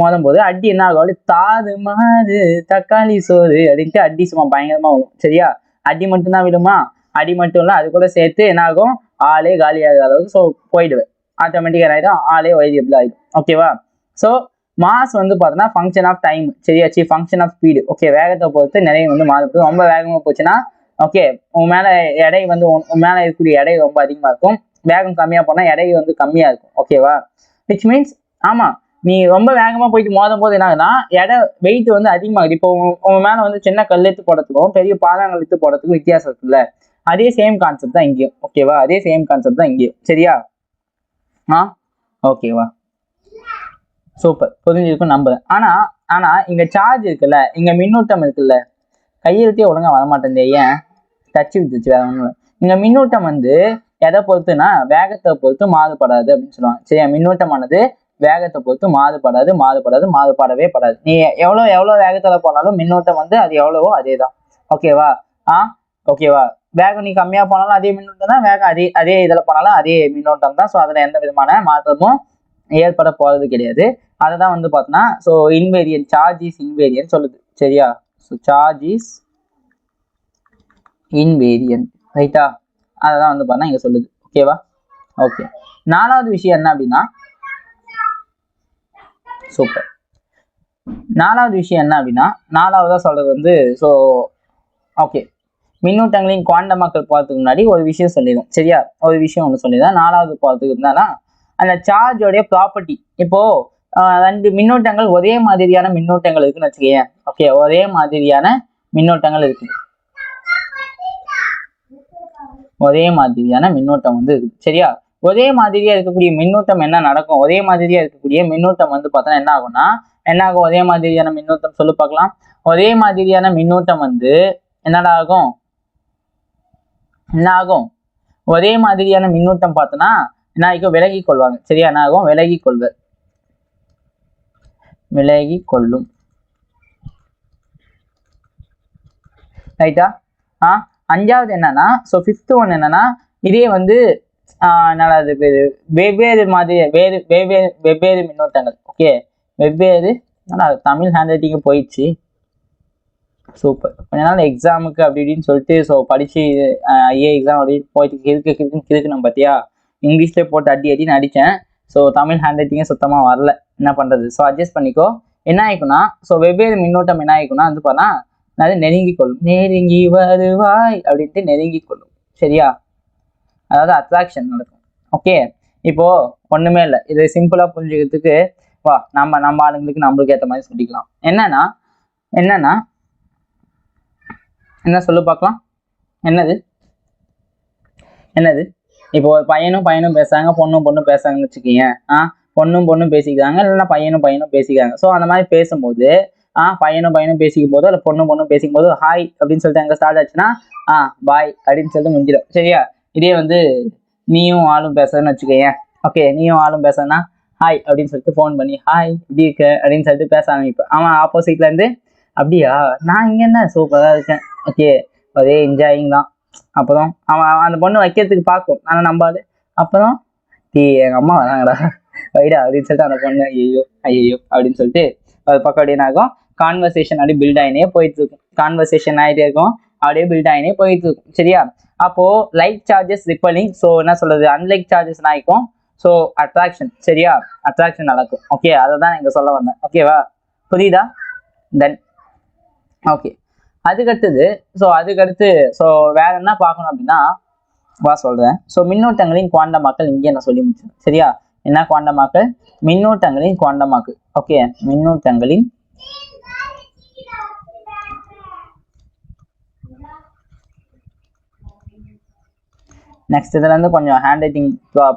மோதும் போது அடி என்ன ஆகும்? தாது மாது தக்காளி சோறு அப்படின்ட்டு அடி சும்மா பயங்கரமா விடும். சரியா? அடி மட்டும்தான் விடுமா? அடி மட்டும் இல்லை, அது கூட சேர்த்து என்ன ஆகும்? ஆளே காலியாகிற அளவுக்கு ஸோ போயிடுவேன். ஆட்டோமேட்டிக்காக ஆகிடும், ஆளே வேரியபிள் ஆகிடும். ஓகேவா? ஸோ மாஸ் வந்து பார்த்தோன்னா ஃபங்க்ஷன் ஆஃப் டைம். சரியா? Function of speed. ஓகே, வேகத்தை பொறுத்து நிறைய வந்து மாறுபடும். ரொம்ப வேகமாக போச்சுன்னா ஓகே உன் மேலே எடை வந்து உன் மேலே இருக்கக்கூடிய எடை ரொம்ப அதிகமாக இருக்கும். வேகம் கம்மியாக போனால் எடை வந்து கம்மியாக இருக்கும். ஓகேவா? விச் மீன்ஸ் ஆமாம், நீ ரொம்ப வேகமாக போயிட்டு மோதும் போது என்ன ஆகுதுன்னா வெயிட் வந்து அதிகமாகுது. இப்போ உன் மேலே வந்து சின்ன கல் எடுத்து போடுறதுக்கும் பெரிய பாதாங்கள் எடுத்து போடுறதுக்கும் வித்தியாசம் இருக்குல்ல. அதே சேம் கான்செப்ட் தான் இங்கேயும். ஓகேவா? அதே சேம் கான்செப்ட் தான் இங்கேயும். சரியா? ஓகேவா? சூப்பர், புரிஞ்சிருக்கும் நம்புறேன். ஆனா இங்க சார்ஜ் இருக்குல்ல, இங்க மின்னூட்டம் இருக்குல்ல, கையெழுத்தே ஒழுங்கா வரமாட்டேன். ஏன் டச்சு விட்டுச்சு, வேற ஒன்றும் இல்லை. இங்க மின்னூட்டம் வந்து எதை பொறுத்துனா வேகத்தை பொறுத்து மாறுபடாது அப்படின்னு சொல்லுவாங்க. சரியா? மின்னூட்டமானது வேகத்தை பொறுத்து மாறுபடவே படாது. நீ எவ்வளோ வேகத்துல போனாலும் மின்னோட்டம் வந்து அது எவ்வளவோ அதே தான். ஓகேவா? ஓகேவா? வேகம் நீ கம்மியா போனாலும் அதே மின்னோட்டம் தான், வேகம் அதே இதுல போனாலும் அதே மின்னோட்டம் தான். ஸோ அதுல எந்த விதமான மாற்றமும் ஏற்பட போறது கிடையாது. அதை தான் வந்து பார்த்தோன்னா so invariant, charge is invariant சொல்லுது. சரியா? So charge is invariant. ரைட்டா? அதை தான் வந்து பார்த்தா இங்க சொல்லுது. ஓகேவா? ஓகே, 4வது விஷயம் என்ன அப்படின்னா சூப்பர். 4வது விஷயம் என்ன அப்படின்னா 4வதா சொல்றது வந்து ஸோ ஓகே மின்னூட்டங்களின் குவாண்டமாக்கல் போகிறதுக்கு முன்னாடி ஒரு விஷயம் சொல்லிடும். சரியா? ஒரு விஷயம் ஒன்று சொல்லிதான் 4வது போகிறதுக்கு இருந்தானா அந்த சார்ஜோடைய ப்ராப்பர்ட்டி. இப்போ 2 மின்னோட்டங்கள் ஒரே மாதிரியான மின்னோட்டங்கள் இருக்குன்னு வச்சுக்கேன். ஓகே, ஒரே மாதிரியான மின்னோட்டங்கள் இருக்குது. ஒரே மாதிரியான மின்னோட்டம் வந்து இருக்குது. சரியா? ஒரே மாதிரியா இருக்கக்கூடிய மின்னூட்டம் என்ன நடக்கும்? ஒரே மாதிரியா இருக்கக்கூடிய மின்னூட்டம் வந்து பார்த்தோன்னா என்ன ஆகும்னா என்ன ஆகும்? ஒரே மாதிரியான மின்னூட்டம் சொல்லு பார்க்கலாம். ஒரே மாதிரியான மின்னூட்டம் வந்து என்ன ஆகும்? ஒரே மாதிரியான மின்னூட்டம் பார்த்தோன்னா என்ன ஆகும்? விலகி கொள்வாங்க. சரியா? என்ன ஆகும்? விலகி கொள்ளும். ரைட்டா? அஞ்சாவது என்னன்னா ஸோ ஃபிஃப்த் ஒன் என்னன்னா இதே வந்து என்னது பேரு வெவ்வேறு மாதிரி வெவ்வேறு மின்னோட்டங்கள். ஓகே, வெவ்வேறு தமிழ் ஹேண்ட் ரைட்டிங்கு போயிடுச்சு. சூப்பர். கொஞ்ச நாள் எக்ஸாமுக்கு அப்படி இப்படின்னு சொல்லிட்டு ஸோ படிச்சு ஐஏ எக்ஸாம் அப்படின்னு போயிட்டு கிறுக்கணும் பார்த்தியா, இங்கிலீஷ்லேயே போட்டு அடின்னு அடித்தேன். ஸோ தமிழ் ஹேண்ட் ரைட்டிங்கே சுத்தமாக வரல, என்ன பண்ணுறது? ஸோ அட்ஜஸ்ட் பண்ணிக்கோ. என்ன ஆயிக்குன்னா ஸோ வெவ்வேறு மின்னோட்டம் என்ன ஆயிக்குன்னா வந்து பார்த்தா அது நெருங்கி கொள்ளும். நெருங்கி வருவாய் அப்படின்ட்டு நெருங்கி கொள்ளும். சரியா? அதாவது அட்ராக்ஷன் நடக்கும். ஓகே, இப்போ ஒண்ணுமே இல்லை, இது சிம்பிளா புரிஞ்சுக்கிறதுக்கு வா நம்ம ஆளுங்களுக்கு நம்மளுக்கு ஏற்ற மாதிரி சொல்லிக்கலாம். என்னன்னா என்ன சொல்லு பார்க்கலாம். என்னது இப்போ ஒரு பையனும் பேசுறாங்க, பொண்ணும் பேசுறாங்கன்னு வச்சுக்கீங்க. பொண்ணும் பேசிக்கிறாங்க, இல்லைன்னா பையனும் பேசிக்கிறாங்க. ஸோ அந்த மாதிரி பேசும்போது பையனும் பேசிக்கும் போது, இல்லை பொண்ணும் பேசிக்கும் போது ஹாய் அப்படின்னு சொல்லிட்டு எங்க ஸ்டார்ட் ஆச்சுன்னா பாய் அப்படின்னு சொல்லிட்டு முடிஞ்சிடும். சரியா? இதே வந்து நீயும் ஆளும் பேசுறதுன்னு வச்சுக்கோங்க. ஓகே, நீயும் ஆளும் பேசுறதுன்னா ஹாய் அப்படின்னு சொல்லிட்டு ஃபோன் பண்ணி ஹாய் இப்படி இருக்க அப்படின்னு சொல்லிட்டு பேச ஆரம்பிப்பேன். அவன் ஆப்போசிட்ல இருந்து அப்படியா நான் இங்க என்ன சூப்பரா இருக்கேன், ஓகே ஒரே என்ஜாயிங் தான். அப்புறம் அவன் அந்த பொண்ணு வைக்கிறதுக்கு பார்க்கும், ஆனால் நம்பாது. அப்புறம் எங்க அம்மா வராங்கடா வைடா அப்படின்னு சொல்லிட்டு அந்த பொண்ணு ஐயோ அப்படின்னு சொல்லிட்டு அது பக்கம் அப்படின்னு ஆகும். கான்வர்சேஷன் அப்படியே பில்ட் ஆகினே போயிட்டு இருக்கும். கான்வர்சேஷன் ஆகிட்டே இருக்கும், அப்படியே பில்ட் ஆகினே போயிட்டு இருக்கும். சரியா? அப்போ லைக் சார்ஜஸ் ரிப்பலிங், ஸோ என்ன சொல்றது, அன்லைக் சார்ஜஸ் ஆகிக்கும். So attraction. சரியா? அட்ராக்ஷன் நடக்கும். ஓகே, அதை தான் இங்க சொல்ல வந்தேன். ஓகேவா? புரியுதா? தென் ஓகே, அதுக்கடுத்து ஸோ வேற என்ன பார்க்கணும் அப்படின்னா சொல்றேன். ஸோ மின்னோட்டங்களின் குவாண்டமாக்கல் இங்கே நான் சொல்லி முடிச்சேன். சரியா? என்ன குவாண்டமாக்கல்? மின்னோட்டங்களின் குவாண்டமாக்கல். ஓகே, மின்னோட்டங்களின் நெக்ஸ்ட் இதுல இருந்து கொஞ்சம் ஹேண்ட் ரைட்டிங்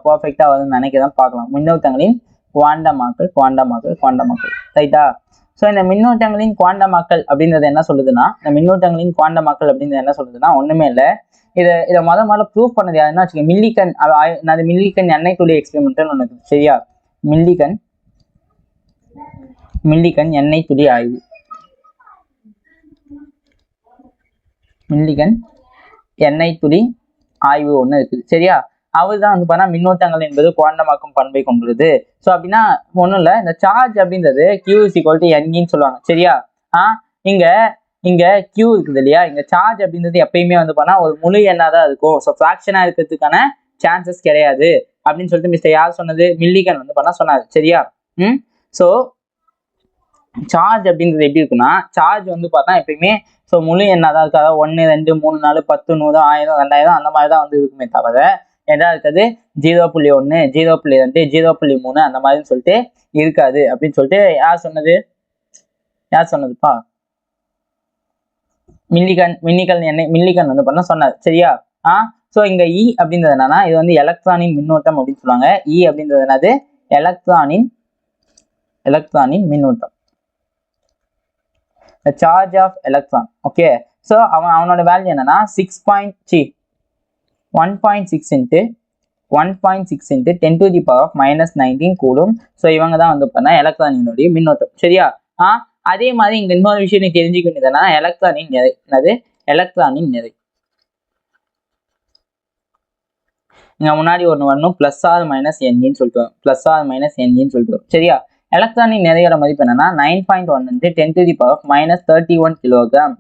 பர்ஃபெக்டா வரும்னு நினைக்கிறேன். பார்க்கலாம். மின்னோட்டங்களின் குவாண்டமாக்கல். ரைட்டா? ஸோ இந்த மின்னோட்டங்களின் குவாண்டமாக்கல் அப்படின்றது என்ன சொல்லுதுன்னா, ஒண்ணுமே இல்லை, இதை முதல்ல ப்ரூவ் பண்ணது யாருன்னா வச்சுக்க மில்லிகன் எண்ணெய் துளி எக்ஸ்பெரிமெண்ட்னு ஒன்று இருக்குது. சரியா? மில்லிகன் எண்ணெய் துளி ஆய்வு. மில்லிகன் எண்ணெய் துளி ஆய்வு ஒன்று இருக்குது. சரியா? அவர் தான் வந்து பார்த்தா மின்னோட்டங்கள் என்பது குவாண்டமாக்கும் பண்பை கொண்டுள்ளது. ஸோ அப்படின்னா ஒன்றும் இல்லை, இந்த சார்ஜ் அப்படின்றது Q = N சொல்லுவாங்க. சரியா? இங்க Q இருக்குது இல்லையா, இங்க சார்ஜ் அப்படின்றது எப்பயுமே வந்து பார்த்தா ஒரு முழு எண்ணா தான் இருக்கும். ஸோ ஃப்ராக்ஷனா இருக்கிறதுக்கான சான்சஸ் கிடையாது அப்படின்னு சொல்லிட்டு மிஸ்டர் யார் சொன்னது? மில்லிகன் வந்து பார்த்தா சொன்னாரு. சரியா? ஸோ சார்ஜ் அப்படின்றது எப்படி இருக்குன்னா, சார்ஜ் வந்து பார்த்தா எப்பயுமே ஸோ முழு எண்ணா தான் இருக்கு. அதாவது 1 2 3 4 10 100 1000 2000 அந்த மாதிரி தான் வந்து இருக்குமே தவிர எதா இருக்குது 0.1 0.2 0.3 அந்த மாதிரின்னு சொல்லிட்டு இருக்காது அப்படின்னு சொல்லிட்டு யார் சொன்னதுப்பா? மில்லிகன் வந்து பண்ண சொன்னார். சரியா? ஸோ இங்க E அப்படின்றது என்னன்னா, இது வந்து எலக்ட்ரானின் மின்னோட்டம் அப்படின்னு சொல்லுவாங்க. E அப்படின்றது என்னது? எலக்ட்ரானின் மின்னோட்டம், charge of electron. Okay, so அவனோட வேல்யூ என்னன்னா 1.6 into 10⁻⁻19 கூலும். ஸோ இவங்க தான் வந்து பண்ண எலக்ட்ரானினுடைய மின்னோட்டம். சரியா? அதே மாதிரி இங்க இன்னொரு விஷயம் நீ தெரிஞ்சுக்க வேண்டியது என்னன்னா, எலக்ட்ரானின் நிறை. என்னது? எலக்ட்ரானின் நிறை. இங்க முன்னாடி ஒன்று வரணும், +or - சொல்லிட்டு. சரியா? எலக்ட்ரானின் நிறையோட மதிப்பு என்னன்னா 9.1 into 10⁻31 கிலோகிராம்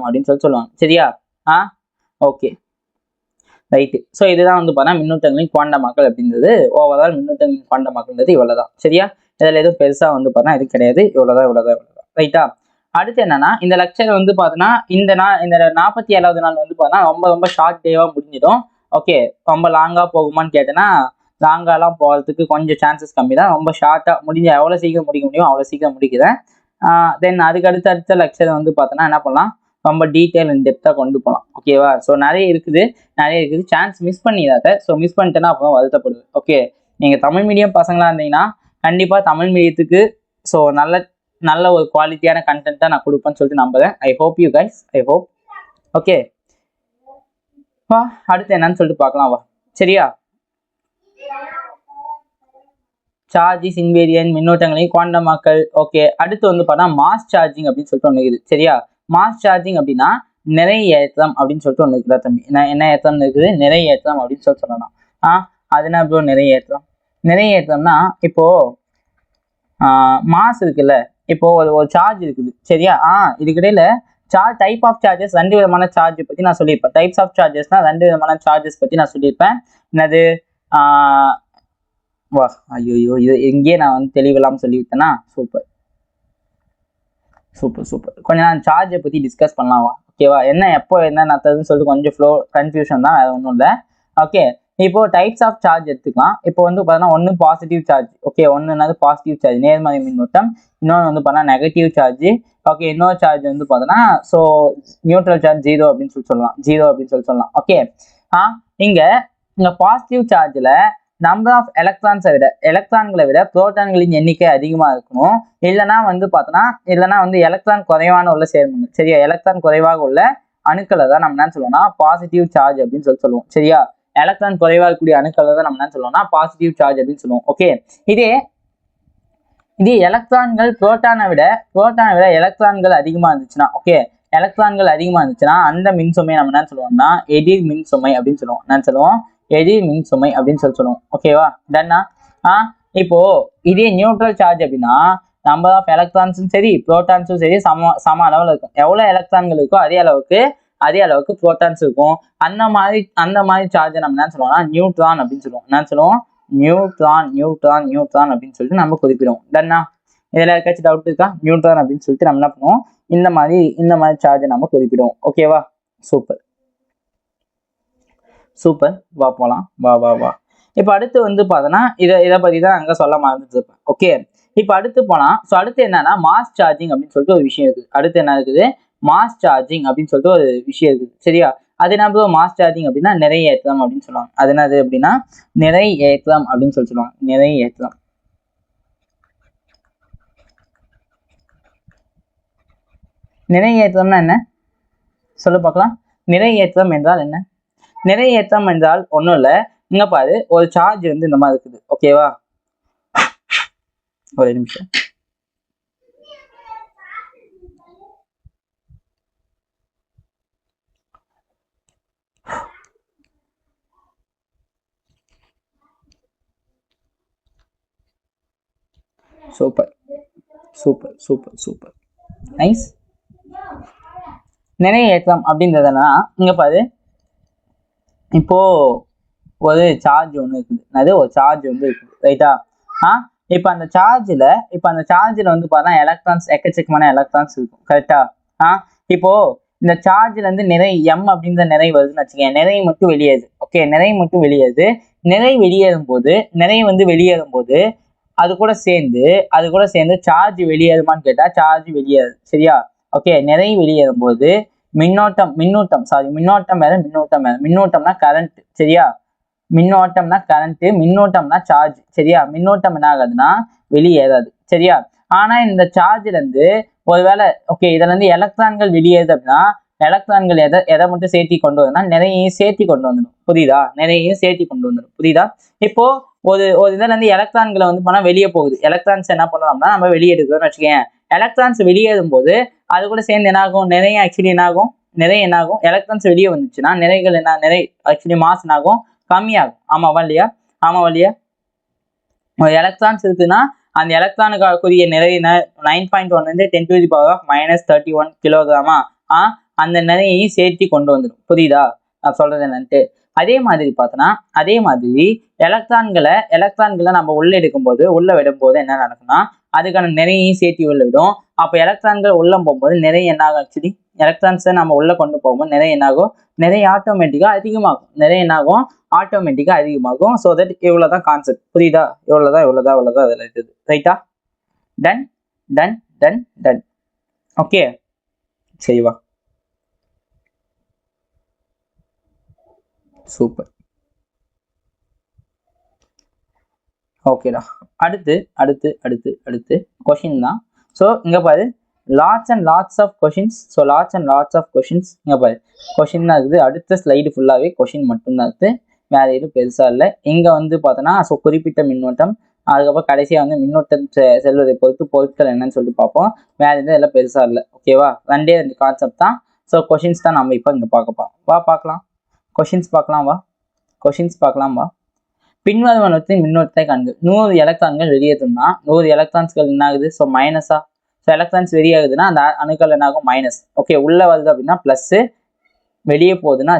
அப்படின்னு சொல்லுவாங்க. சரியா? Okay right. ஸோ இதுதான் வந்து பார்த்தா மின்னோட்டங்களின் குவாண்டமாக்கல் அப்படின்றது. ஓவரால் மின்னோட்டங்களின் குவாண்டமாக்கல்ன்றது இவ்வளவுதான். சரியா? இதில் எதுவும் பெருசா வந்து பார்த்தா இது கிடையாது. இவ்வளவுதான். ரைட்டா? அடுத்து என்னன்னா, இந்த லெக்சர் வந்து பார்த்தோன்னா இந்த 47வது நாள் வந்து பார்த்தா ரொம்ப ஷார்ட் டேவா முடிஞ்சிடும். ஓகே, ரொம்ப லாங்கா போகுமான்னு கேட்டேன்னா லாங்காலாம் போகிறதுக்கு கொஞ்சம் சான்சஸ் கம்மி தான். ரொம்ப ஷார்ட்டாக எவ்வளோ சீக்கிரம் முடிக்க முடியும் அவ்வளோ சீக்கிரம் முடிக்கிறேன். தென் அதுக்கு அடுத்த லெக்சர் வந்து பார்த்தோன்னா என்ன பண்ணலாம், ரொம்ப டீட்டெயில் இன்டெப்த்தாக கொண்டு போகலாம். ஓகேவா? ஸோ நிறைய இருக்குது. சான்ஸ் மிஸ் பண்ணிடாத. ஸோ மிஸ் பண்ணிட்டேன்னா அப்புறம் வருத்தப்படுவேன். ஓகே, நீங்கள் தமிழ் மீடியம் பசங்களாக இருந்தீங்கன்னா கண்டிப்பாக தமிழ் மீடியத்துக்கு ஸோ நல்ல ஒரு குவாலிட்டியான கண்டென்ட்டாக நான் கொடுப்பேன்னு சொல்லிட்டு நம்புறேன். I hope. ஓகே, அடுத்து என்னன்னு சொல்லிட்டு பார்க்கலாம் வா. சரியா? சார்ஜ் இஸ் இன்வேரியன்ட், மின்னோட்டங்களையும் குவாண்டமாக்கல். ஓகே, அடுத்து வந்து பார்த்தா மாஸ் சார்ஜிங் அப்படின்னு சொல்லிட்டு ஒன்று இருக்குது. சரியா? மாஸ் சார்ஜிங் அப்படின்னா நிறை ஏற்றம் அப்படின்னு சொல்லிட்டு ஒன்று இருக்குதா தம்பி? என்ன ஏற்றம்னு இருக்குது? நிறை ஏற்றம் அப்படின்னு சொல்லி சொல்லலாம். அது என்ன ப்ரோ நிறை ஏற்றம்? நிறை ஏற்றம்னா இப்போ மாஸ் இருக்குல்ல, இப்போ ஒரு சார்ஜ் இருக்குது சரியா? இதுக்கிடையில டைப் ஆஃப் சார்ஜஸ், 2 விதமான சார்ஜ் பத்தி நான் சொல்லியிருப்பேன். டைப்ஸ் ஆஃப் சார்ஜஸ்னா 2 விதமான சார்ஜஸ் பத்தி நான் சொல்லியிருப்பேன். என்னது? வா ஐயோ, இது எங்கேயே நான் வந்து தெளிவில்லாமல் சொல்லிவிட்டேன்னா? Super super super. கொஞ்சம் நான் சார்ஜை பற்றி டிஸ்கஸ் பண்ணலாமா? ஓகேவா? என்ன எப்போ என்ன நடத்துறதுன்னு சொல்லிட்டு கொஞ்சம் கன்ஃபியூஷன் தான், வேற ஒன்றும் இல்லை. ஓகே, இப்போ டைப்ஸ் ஆஃப் சார்ஜ் எடுத்துக்கலாம். இப்போ வந்து பார்த்தீங்கன்னா ஒன்று பாசிட்டிவ் சார்ஜ். ஓகே, ஒன்றுனாவது பாசிட்டிவ் சார்ஜ் நேர்மறை மின்னோட்டம், இன்னொன்று வந்து பார்த்தீங்கன்னா நெகட்டிவ் சார்ஜ். ஓகே, இன்னொரு சார்ஜ் வந்து பார்த்தீங்கன்னா ஸோ நியூட்ரல் சார்ஜ் ஜீரோ அப்படின்னு சொல்லி சொல்லலாம். ஓகே, இங்க பாசிட்டிவ் சார்ஜில் நம்பர் ஆஃப் எலக்ட்ரான்களை விட புரோட்டான்களின் எண்ணிக்கை அதிகமா இருக்கணும். இல்லைன்னா வந்து எலக்ட்ரான் குறைவான உள்ள சேர்மங்கள் சரியா? எலக்ட்ரான் குறைவாக உள்ள அணுக்களை தான் நம்ம என்ன சொல்லுவோம்னா பாசிட்டிவ் சார்ஜ் அப்படின்னு சொல்லுவோம் சரியா? எலக்ட்ரான் குறைவாக இருக்கக்கூடிய அணுக்களை தான் நம்ம என்ன சொல்லுவோம்னா பாசிட்டிவ் சார்ஜ் அப்படின்னு சொல்லுவோம். ஓகே, இதே எலக்ட்ரான்கள் புரோட்டானை விட எலக்ட்ரான்கள் அதிகமா இருந்துச்சுன்னா, ஓகே, எலக்ட்ரான்கள் அதிகமா இருந்துச்சுன்னா அந்த மின்சுமையை நம்ம என்ன சொல்லுவோம்னா எதிர் மின்சுமை அப்படின்னு சொல்லுவோம். என்ன சொல்லுவோம்? எதிர் மின்சுமை அப்படின்னு சொல்லுவோம். ஓகேவா? டன்னா? இப்போ இதே நியூட்ரல் சார்ஜ் அப்படின்னா நம்பர் ஆஃப் எலக்ட்ரான்ஸும் சரி புரோட்டான்ஸும் சரி சம அளவில் இருக்கும். எவ்வளவு எலக்ட்ரான்கள் இருக்கோ அதே அளவுக்கு புரோட்டான்ஸ் இருக்கும். அந்த மாதிரி சார்ஜை நம்ம என்ன சொல்லுவோம்னா நியூட்ரான் அப்படின்னு சொல்லுவோம். என்ன சொல்லுவோம்? நியூட்ரான் அப்படின்னு சொல்லிட்டு நம்ம குறிப்பிடுவோம். டன்னா? இதுல ஏதாச்சும் டவுட் இருக்கா? நியூட்ரான் அப்படின்னு சொல்லிட்டு நம்ம என்ன பண்ணுவோம்? இந்த மாதிரி சார்ஜை நம்ம குறிப்பிடுவோம். ஓகேவா? சூப்பர். வா போலாம். வா. இப்போ அடுத்து வந்து பார்த்தோன்னா இதை பத்தி தான் அங்கே சொல்ல மறந்துட்டு இருப்பேன். ஓகே, இப்போ அடுத்து போலாம். ஸோ அடுத்து என்னன்னா மாஸ் சார்ஜிங் அப்படின்னு சொல்லிட்டு ஒரு விஷயம் இருக்குது. அடுத்து என்ன இருக்குது? மாஸ் சார்ஜிங் அப்படின்னு சொல்லிட்டு ஒரு விஷயம் இருக்குது சரியா? அது என்ன மாஸ் சார்ஜிங் அப்படின்னா நிறை ஏற்றம் அப்படின்னு சொல்லுவாங்க. அது என்னது அப்படின்னா நிறை ஏற்றம் அப்படின்னு சொல்லுவாங்க. நிறை ஏற்றம். நிறை ஏற்றம்னா என்ன சொல்ல பார்க்கலாம்? நிறை ஏற்றம் என்றால் என்ன? நிறை ஏற்றம் என்றால் ஒன்றும் இல்லை. இங்க பாரு, ஒரு சார்ஜ் வந்து இந்த மாதிரி இருக்குது. ஓகேவா? ஒரு நிமிஷம். Super nice. நிறை ஏற்றம் அப்படின்றதுனா இங்க பாரு, இப்போ ஒரு சார்ஜ் ஒன்று இருக்குது. ஒரு சார்ஜ் வந்து இருக்குது ரைட்டா? இப்போ அந்த சார்ஜில் வந்து பார்த்தா எலக்ட்ரான்ஸ், எக்கச்சக்கமான எலக்ட்ரான்ஸ் இருக்கும் கரெக்டா? இப்போ இந்த சார்ஜ்ல இருந்து நிறை எம் அப்படின்ற நிறை வருதுன்னு வச்சுக்கோங்க. நிறை மட்டும் வெளியேறுது. ஓகே, நிறை மட்டும் வெளியேறுது. நிறை வெளியேறும் போது அது கூட சேர்ந்து சார்ஜ் வெளியேறுமான்னு கேட்டா சார்ஜ் வெளியேறுது சரியா? ஓகே, நிறை வெளியேறும் போது மின்னோட்டம்னா கரண்ட் சரியா? மின்னோட்டம்னா சார்ஜ் சரியா? மின்னோட்டம் என்ன ஆகாதுன்னா வெளியேறாது சரியா? ஆனா இந்த சார்ஜ்ல இருந்து ஒருவேளை ஓகே இதுல இருந்து எலக்ட்ரான்கள் வெளியேறுது அப்படின்னா எலக்ட்ரான்கள் எதை மட்டும் சேர்த்தி கொண்டு வருதுன்னா நிறையையும் சேர்த்தி கொண்டு வந்துடும். புரியுதா? இப்போ ஒரு இதுல இருந்து எலக்ட்ரான்களை வந்து பண்ணா வெளியே போகுது. எலக்ட்ரான்ஸ் என்ன பண்ணலாம்னா நம்ம வெளியே எடுக்கிறோம்னு வச்சுக்கேன். எலக்ட்ரான்ஸ் வெளியேறும் போது அது கூட சேர்ந்து என்ன ஆகும்? நிறைய என்ன ஆகும்? எலக்ட்ரான்ஸ் வெளியே வந்துச்சுன்னா நிறை ஆக்சுவலி மாஸ் என்ன ஆகும்? கம்மியாகும். ஆமாவா இல்லையா? ஒரு எலக்ட்ரான்ஸ் இருக்குன்னா அந்த எலக்ட்ரானுக்குரிய நிறை 9.1 வந்து 10⁻⁻31 கிலோகிராமா? அந்த நிறையையும் சேர்த்தி கொண்டு வந்துடும். புரியுதா நான் சொல்றது என்னன்ட்டு? அதே மாதிரி எலக்ட்ரான்களை நம்ம உள்ள விடும்போது என்ன நடக்கும்னா அதுக்கான நிறையையும் சேர்த்தி உள்ள விடும். அப்போ எலக்ட்ரான்கள் உள்ள போகும்போது நிறைய என்ன ஆகும்? ஆக்சுவலி எலக்ட்ரான்ஸை நம்ம உள்ள கொண்டு போகும்போது நிறைய என்ன ஆகும்? நிறைய ஆட்டோமேட்டிக்கா அதிகமாகும். ஸோ தட் இவ்வளவுதான் கான்செப்ட். புரியுதா? இவ்வளவுதான் அதில் இருக்குது ரைட்டா? டன். ஓகே, சரிவா. சூப்பர். ஓகேடா. அடுத்து கொஷின் தான். ஸோ இங்க பாரு, lots and lots of questions. இங்க பாரு கொஷின் தான் இருக்குது. அடுத்த ஸ்லைடு ஃபுல்லாவே கொஷின் மட்டும்தான் இருக்குது. வேற எதுவும் பெருசா இல்லை. இங்க வந்து பார்த்தோன்னா ஸோ குறிப்பிட்ட மின்னோட்டம் அதுக்கப்புறம் கடைசியாக வந்து மின்னோட்டம் செல்வதை பொறுத்து பொருட்கள் என்னன்னு சொல்லிட்டு பார்ப்போம். வேற எதுவும் எல்லாம் பெருசாக இல்லை. ஓகேவா, 2 கான்செப்ட் தான். ஸோ கொஷின்ஸ் தான் நம்ம இப்போ இங்கே பார்க்கப்போம். பார்க்கலாம் கொஷின்ஸ் பார்க்கலாம். கொஷின்ஸ் பார்க்கலாம். பின்வருவனவற்றின் மின்னோட்டத்தை காண்க. 100 எலக்ட்ரான்கள் வெளியேற்றணும்னா 100 எலக்ட்ரான்ஸ்கள் என்ன ஆகுது? ஸோ மைனஸா. ஸோ எலக்ட்ரான்ஸ் வெளியாகுதுன்னா அந்த அணுக்கள் என்ன ஆகும்? மைனஸ். ஓகே, உள்ள வருது அப்படின்னா ப்ளஸ்ஸு, வெளியே போகுதுன்னா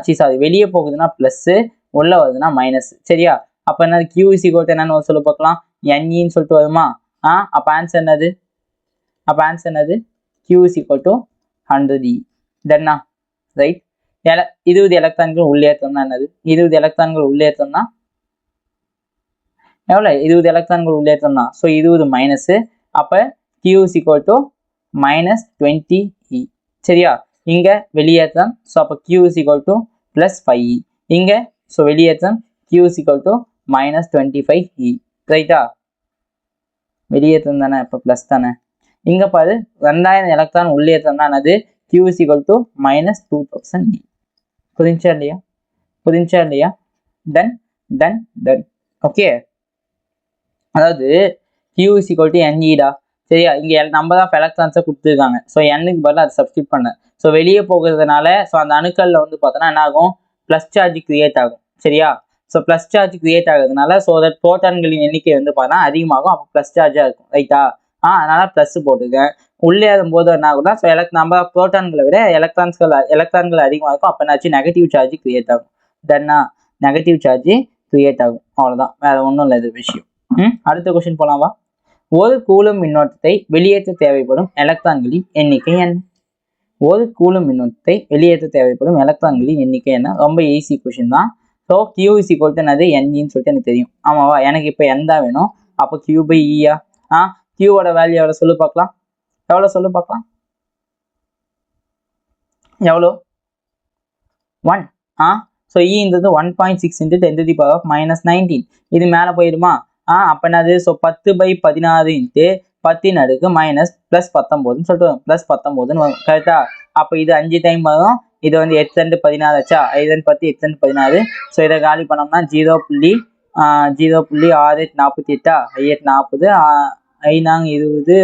வெளியே போகுதுன்னா ப்ளஸ்ஸு, உள்ள வருதுன்னா மைனஸ். சரியா? அப்போ என்னது? கியூ இஸ் ஈக்குவல் டு என்னன்னு சொல்ல பார்க்கலாம். என்இன்னு சொல்லிட்டு வருமா? அப்போ ஆன்சர் என்னது? Q is equal to 100E. டன்னா? ரைட். 20 எலக்ட்ரான்கள் உள்ளேற்றம்னா என்னது? 20 எலக்ட்ரான்கள் உள்ளேற்றம்னா எவ்வளோ? 20 எலக்ட்ரான்கள் உள்ளேற்றம்னா ஸோ 20 மைனஸு. அப்போ Q is equal to -20E. சரியா? இங்கே வெளியேற்றம். ஸோ அப்போ Q is equal to +5E. இங்கே ஸோ வெளியேற்றம் Q is equal to -25E. ரைட்டா? வெளியேற்றம் தானே, இப்போ ப்ளஸ் தானே. இங்கே பாரு 2000 எலக்ட்ரான் உள்ளேற்றம்னா என்னது? Q is equal to -2000E. புரிஞ்சா இல்லையா? டன். ஓகே, அதாவது கியூ இஸ் ஈக்குவல் டு NEடா. சரியா? இங்கே நம்பர் ஆஃப் எலக்ட்ரான்ஸை கொடுத்துருக்காங்க. ஸோ எண்ணுக்கு பதிலாக அதை சப்ஸ்டியூட் பண்ண. ஸோ வெளியே போகிறதுனால ஸோ அந்த அணுக்களில் வந்து பார்த்தோன்னா என்ன ஆகும்? ப்ளஸ் சார்ஜ் கிரியேட் ஆகும். சரியா? ஸோ ப்ளஸ் சார்ஜ் கிரியேட் ஆகுறதுனால ஸோ அதோட புரோட்டான்களின் எண்ணிக்கை வந்து பார்த்தா அதிகமாகும். அப்போ ப்ளஸ் சார்ஜாக இருக்கும். ரைட்டா? அதனால ப்ளஸ் போட்டுருக்கேன். உள்ளே போது என்ன ஆகும்னா ஸோ நம்பர் ஆஃப் புரோட்டான்களை விட எலக்ட்ரான்கள் அதிகமாக இருக்கும். அப்போ என்னாச்சு? நெகட்டிவ் சார்ஜ் கிரியேட் ஆகும். டன்னா? நெகட்டிவ் சார்ஜ் கிரியேட் ஆகும். அவ்வளோதான், வேற ஒன்றும் இல்லை இது விஷயம். அடுத்த கொஸ்டின் போலாமா? ஒரு கூலும் மின்னோட்டத்தை வெளியேற்ற தேவைப்படும் எலக்ட்ரான்களின் எண்ணிக்கை என்ன? ஒரு கூலும் மின்னோட்டத்தை வெளியேற்ற தேவைப்படும் எலக்ட்ரான்களின் எண்ணிக்கை என்ன? ரொம்ப ஈஸி கொஸ்டின் தான். So Q is equal to என்னது? NEன்னு சொல்லிட்டு எனக்கு தெரியும். ஆமாவா? எனக்கு இப்போ N தான் வேணும். அப்போ Q/Eயா? கியூவோட வேல்யூ எவ்வளோ சொல்லு பார்க்கலாம். எவ்வளோ? 1. ஸோ ஈன்றது 1.6 × 10⁻−19. இது மேலே போயிடுமா? அப்போ என்னது? ஸோ 10/16 × 10⁻⁻19 சொல்லிட்டு வரும். +19 வரும். கரெக்டா? அப்போ இது 5 டைம் வரும். இது வந்து 8×2 = 16 ஆச்சா? 5×10 8×10 ஸோ இதை காலி பண்ணோம்னா 0.6848 I840 I920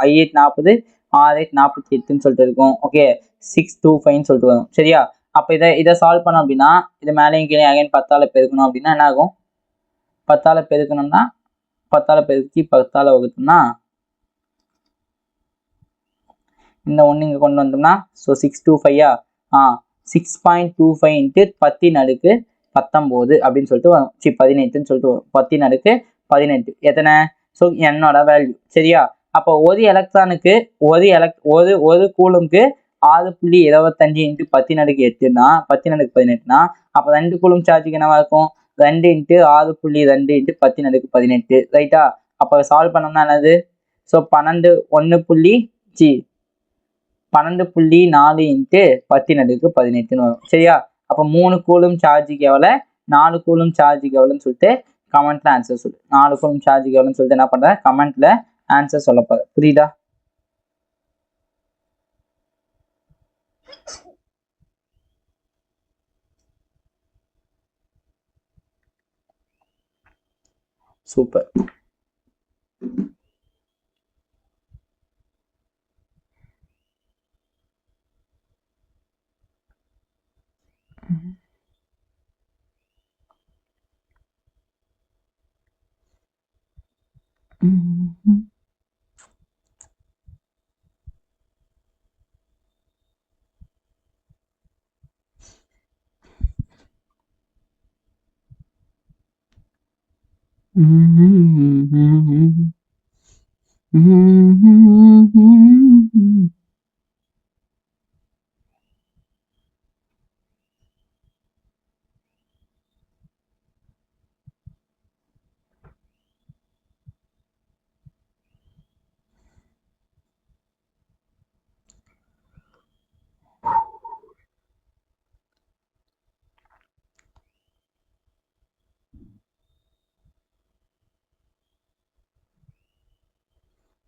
I840 R848ன்னு சொல்லிட்டு இருக்கும். ஓகே, 625 சொல்லிட்டு வரும். சரியா? அப்போ இதை சால்வ் பண்ணோம் அப்படின்னா இது மேலேயும் கீழே அகைன் 10ஆல் பெருக்கணும் அப்படின்னா என்ன ஆகும்? 10ஆல் பெருக்கணும்னா 10ஆல் பெருக்கி 10ஆல் வகுத்தோம்னா இந்த ஒன்று இங்கே கொண்டு வந்தோம்னா ஸோ 625 6.25 × 10⁻19 அப்படின்னு சொல்லிட்டு வரும். 18ன்னு சொல்லிட்டு வரும். 10⁻18 எத்தனை? ஸோ என்னோட வேல்யூ. சரியா? அப்போ ஒரு எலக்ட்ரானுக்கு ஒரு கூலும்க்கு 6.25 × 10⁻8னா 10⁻18னா அப்போ 2 கூலும் சார்ஜுக்கு என்னவா இருக்கும்? 2 × 6.2 × 10⁻18. ரைட்டா? அப்போ சால்வ் பண்ணோம்னா என்னது? ஸோ 12.4 × 10⁻18ன்னு வரும். சரியா? அப்போ 3 கூலும் சார்ஜுக்கு எவ்வளோ, 4 கூலும் சார்ஜுக்கு எவ்வளோன்னு சொல்லிட்டு கமெண்ட்ல ஆன்சர் சொல்லு. 4 கூலும் சார்ஜுக்கு எவ்வளோன்னு சொல்லிட்டு என்ன பண்றேன்? கமெண்ட்ல ஆன்சர் சொல்ல போறேன். புரியுதா? சூப்பர்.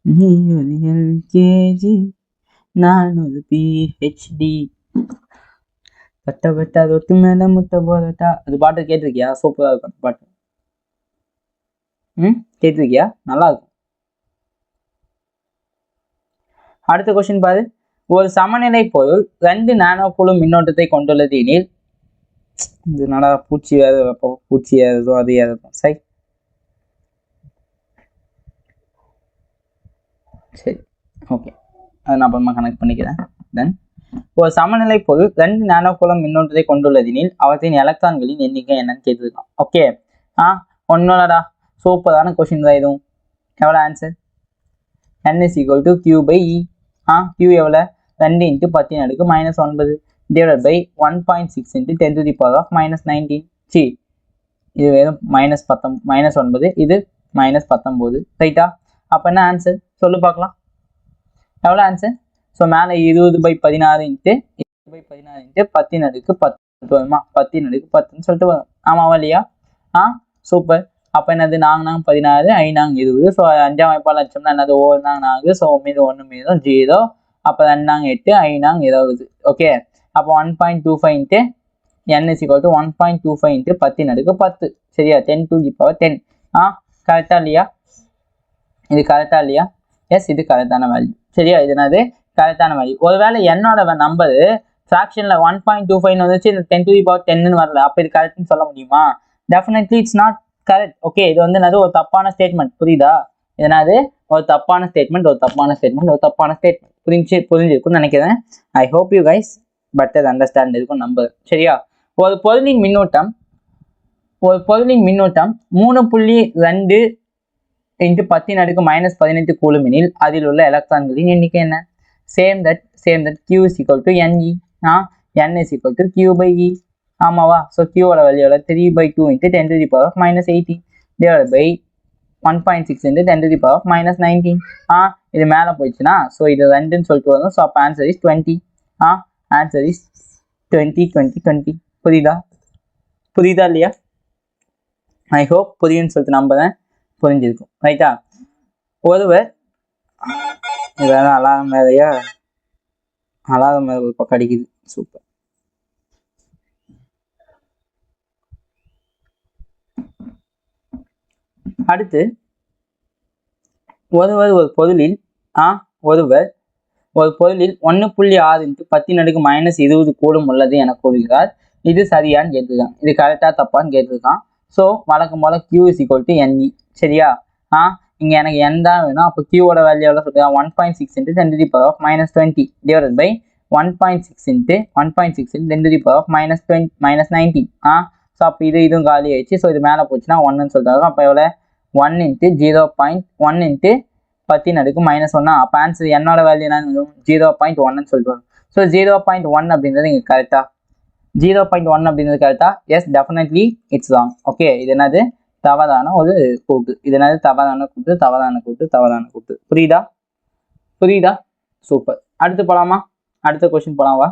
நீ ஒரு LKG நான் ஒரு PhD கட்ட ரொட்டி மேல முட்டை போதட்டா. அது பாட்டு கேட்டிருக்கியா? சூப்பரா இருக்கும் பாட்டு. கேட்டிருக்கியா? நல்லா இருக்கும். அடுத்த கொஸ்டின் பாரு. ஒரு சமநிலை பொருள் 2 நானோ கூலும் மின்னோட்டத்தை கொண்டுள்ளது எனில், இது நல்லா பூச்சி வேறு வைப்போம், பூச்சி ஏறும் அது ஏறும். சரி சரி ஓகே, அதை நான் அப்புறமா கனெக்ட் பண்ணிக்கிறேன். தென் ஒரு சமநிலை பொருள் 2 நானோ கூலும் மின்னோட்டத்தை கொண்டுள்ளதெனில் அவற்றின் எலக்ட்ரான்களின் எண்ணிக்கை என்னன்னு கேட்டுருக்கான். ஓகே, ஒன்னோடா சூப்பரான கொஸ்டின் தான் இதுவும். எவ்வளோ answer? n is equal to q by e. q எவ்வளோ? 2 × 10⁻⁻9 divided by 1.6 × 10⁻⁻19. சி, இது வெறும் -9, இது -19. ரைட்டா? அப்போ என்ன ஆன்சர் சொல்லு பார்க்கலாம். எவ்வளோ ஆன்சர்? ஸோ மேலே 20/16 × 20/16 × 10⁻10 வருமா? 10⁻10ன்னு சொல்லிட்டு வரும். ஆமாவா இல்லையா? சூப்பர். அப்போ என்னது? 4 16, 5 20. ஸோ 5ஆம் வாய்ப்பால் அடிச்சோம்னா என்னது? 1 4. ஸோ மீது 1 மீதும் 0. அப்போ 2 8, 5 20. ஓகே, அப்போ 1.25 × n is equal to 1.25 × 10⁻10. சரியா? 10⁻10. கரெக்டா இல்லையா? இது கரெக்டா இல்லையா? எஸ், இது கரெக்டான வேல்யூ. சரியா? இது என்னது? கரெக்டான வேல்யூ. ஒருவேளை என்னோட நம்பர் ஃப்ராக்ஷன்ல 1.25 வந்துச்சு, இந்த 10⁻10ன்னு வரல, அப்போ இது கரெக்ட்னு சொல்ல முடியுமா? Definitely it's not correct. Okay, இது வந்து என்னது? ஒரு தப்பான ஸ்டேட்மெண்ட். புரியுதா? என்னது? ஒரு தப்பான ஸ்டேட்மெண்ட். புரிஞ்சிருக்கும்னு நினைக்கிறேன். I hope you guys better understand இருக்கும் நம்பர். சரியா? ஒரு பொருளின் மின்னோட்டம் 3.2 × 10⁻⁻18 கூலும் எனில் அதில் உள்ள எலக்ட்ரான்களின் எண்ணிக்கை என்ன? Same that q is equal to ne. n is equal to q by e. ஆமாவா? ஸோ q ஓட வேல்யூ 3/2 × 10⁻18 divided by 1.6 × 10⁻19. இது மேலே போயிடுச்சுன்னா ஸோ இது 2ன்னு சொல்லிட்டு வரும். ஸோ அப்போ ஆன்சர் இஸ் 20. Answer is 20 20 20. புரியுதா இல்லையா? ஐ ஹோப் புரியுன்னு சொல்லிட்டு நம்புறேன். புரிஞ்சிருக்கும். ரைட்டா? ஒருவர் இதெல்லாம் அலாரம் வேறையா? அலாரம் வேறு ஒரு பக்கம் அடிக்குது. சூப்பர். அடுத்து, ஒருவர் ஒரு பொருளில் 1.6 × 10⁻⁻20 கூலும் உள்ளது என கூறுகிறார். இது சரியான்னு கேட்டிருக்காங்க. இது கரெக்டா தப்பான்னு கேட்டிருக்கான். ஸோ வழக்கம் போல q is equal to ne. சரியா? இங்கே எனக்கு n தான் வேணும். அப்போ q ஓட வேல்யூ எவ்வளோ சொல்லுங்க? 1.6 × 10⁻⁻20 divided by 1.6 × 10⁻⁻19. ஸோ அப்போ இதுவும் காலி ஆயிடுச்சு. ஸோ இது மேலே போச்சுன்னா 1ன்னு சொல்லிட்டாங்க. அப்போ எவ்வளோ? 1 × 0.1 × 10⁻⁻1. அப்போ ஆன்சர் என்னோட வேல்யூ என்ன? 0.1ன்னு சொல்லிட்டு வரும். ஸோ 0.1 அப்படின்றது இங்கே கரெக்டா? 0.1 அப்படின்றது கரெக்டா? Yes, definitely it's wrong. Okay, இது என்னது? தவறான ஒரு கூட்டு. இது என்னது? தவறான கூட்டு. புரியுதா? சூப்பர். அடுத்து போலாமா? அடுத்த கொஸ்டின் போலாமா?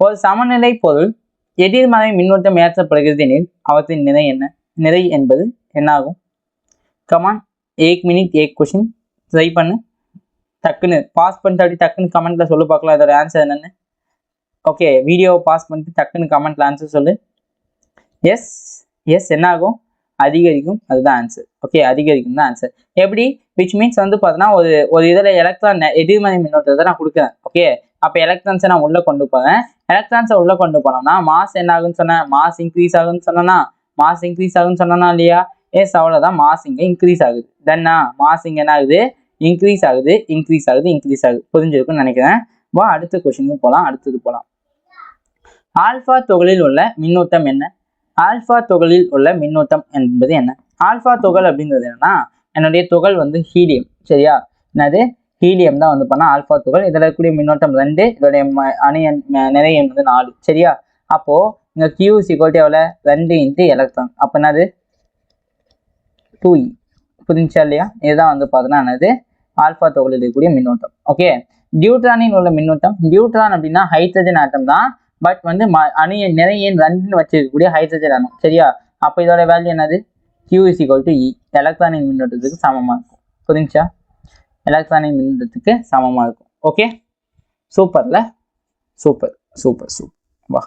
ஒரு சமநிலை பொருள் எதிர்மறை மின்னோட்டம் ஏற்றப்படுகிறது எனில் அவற்றின் நிறை என்ன? நிறை என்பது என்ன ஆகும்? Come on, 1 minute 1 question. ட்ரை பண்ணு. டக்குன்னு பாஸ் பண்ணிட்டு அப்படி டக்குன்னு கமெண்ட்ல சொல்லு பார்க்கலாம் இதோட ஆன்சர் என்னன்னு. ஓகே, வீடியோவை பாஸ் பண்ணிட்டு டக்குன்னு கமெண்ட்ல ஆன்சர் சொல்லு. எஸ் என்ன ஆகும்? அதிகரிக்கும். அதுதான் ஆன்சர். ஓகே, அதிகரிக்கும் தான் ஆன்சர். எப்படி? விச் மீன்ஸ் வந்து பார்த்தோன்னா ஒரு இதில் எலக்ட்ரான் எதிர்மறை மின்னோட்டத்தை நான் கொடுக்குறேன். ஓகே, அப்போ எலக்ட்ரான்ஸை நான் உள்ளே கொண்டு போவேன். எலக்ட்ரான்ஸை உள்ளே கொண்டு போனோம்னா மாஸ் என்ன ஆகுன்னு சொன்னேன்? மாஸ் இன்க்ரீஸ் ஆகுன்னு சொன்னா இல்லையா? எஸ், அவ்வளோதான். மாஸ் இங்கே இன்க்ரீஸ் ஆகுது. தென்னா மாஸ் இங்கே என்ன ஆகுது? இன்க்ரீஸ் ஆகுது. புரிஞ்சிருக்குன்னு நினைக்கிறேன். அடுத்த கொஸ்டினுக்கு போகலாம். ஆல்ஃபா துகளில் உள்ள மின்னோட்டம் என்ன? ஆல்ஃபா துகளில் உள்ள மின்னோட்டம் என்பது என்ன? ஆல்ஃபா துகள் அப்படிங்கிறது என்னன்னா, என்னுடைய துகள் வந்து ஹீலியம். சரியா? என்னது? ஹீலியம் தான் வந்து பண்ணா ஆல்ஃபா துகள். இதில் இருக்கக்கூடிய மின்னோட்டம் 2, இதோடைய நிறை எண் வந்து 4. சரியா? அப்போ இங்க q is equal to எவ்வளோ? 2 × எலக்ட்ரான். அப்போ என்னது? 2e. புரிஞ்சா இல்லையா? இதுதான் வந்து பார்த்தோன்னா என்னது? ஆல்ஃபா துகளில் இருக்கக்கூடிய மின்னோட்டம். ஓகே, டியூட்ரானில் உள்ள மின்னோட்டம். டியூட்ரான் அப்படின்னா ஹைட்ரஜன் ஆட்டம் தான். பட் வந்து நிறை எண் 2ன்னு வச்சிருக்கக்கூடிய ஹைட்ரஜன் ஆட்டம். சரியா? அப்போ இதோட வேல்யூ என்னது? q is equal to e. எலக்ட்ரானின் மின்னோட்டத்துக்கு சமமாக இருக்கும். புரிஞ்சா? எலக்ட்ரானின் மின்னோட்டத்துக்கு சமமாக இருக்கும். ஓகே, சூப்பர்ல. சூப்பர். வா,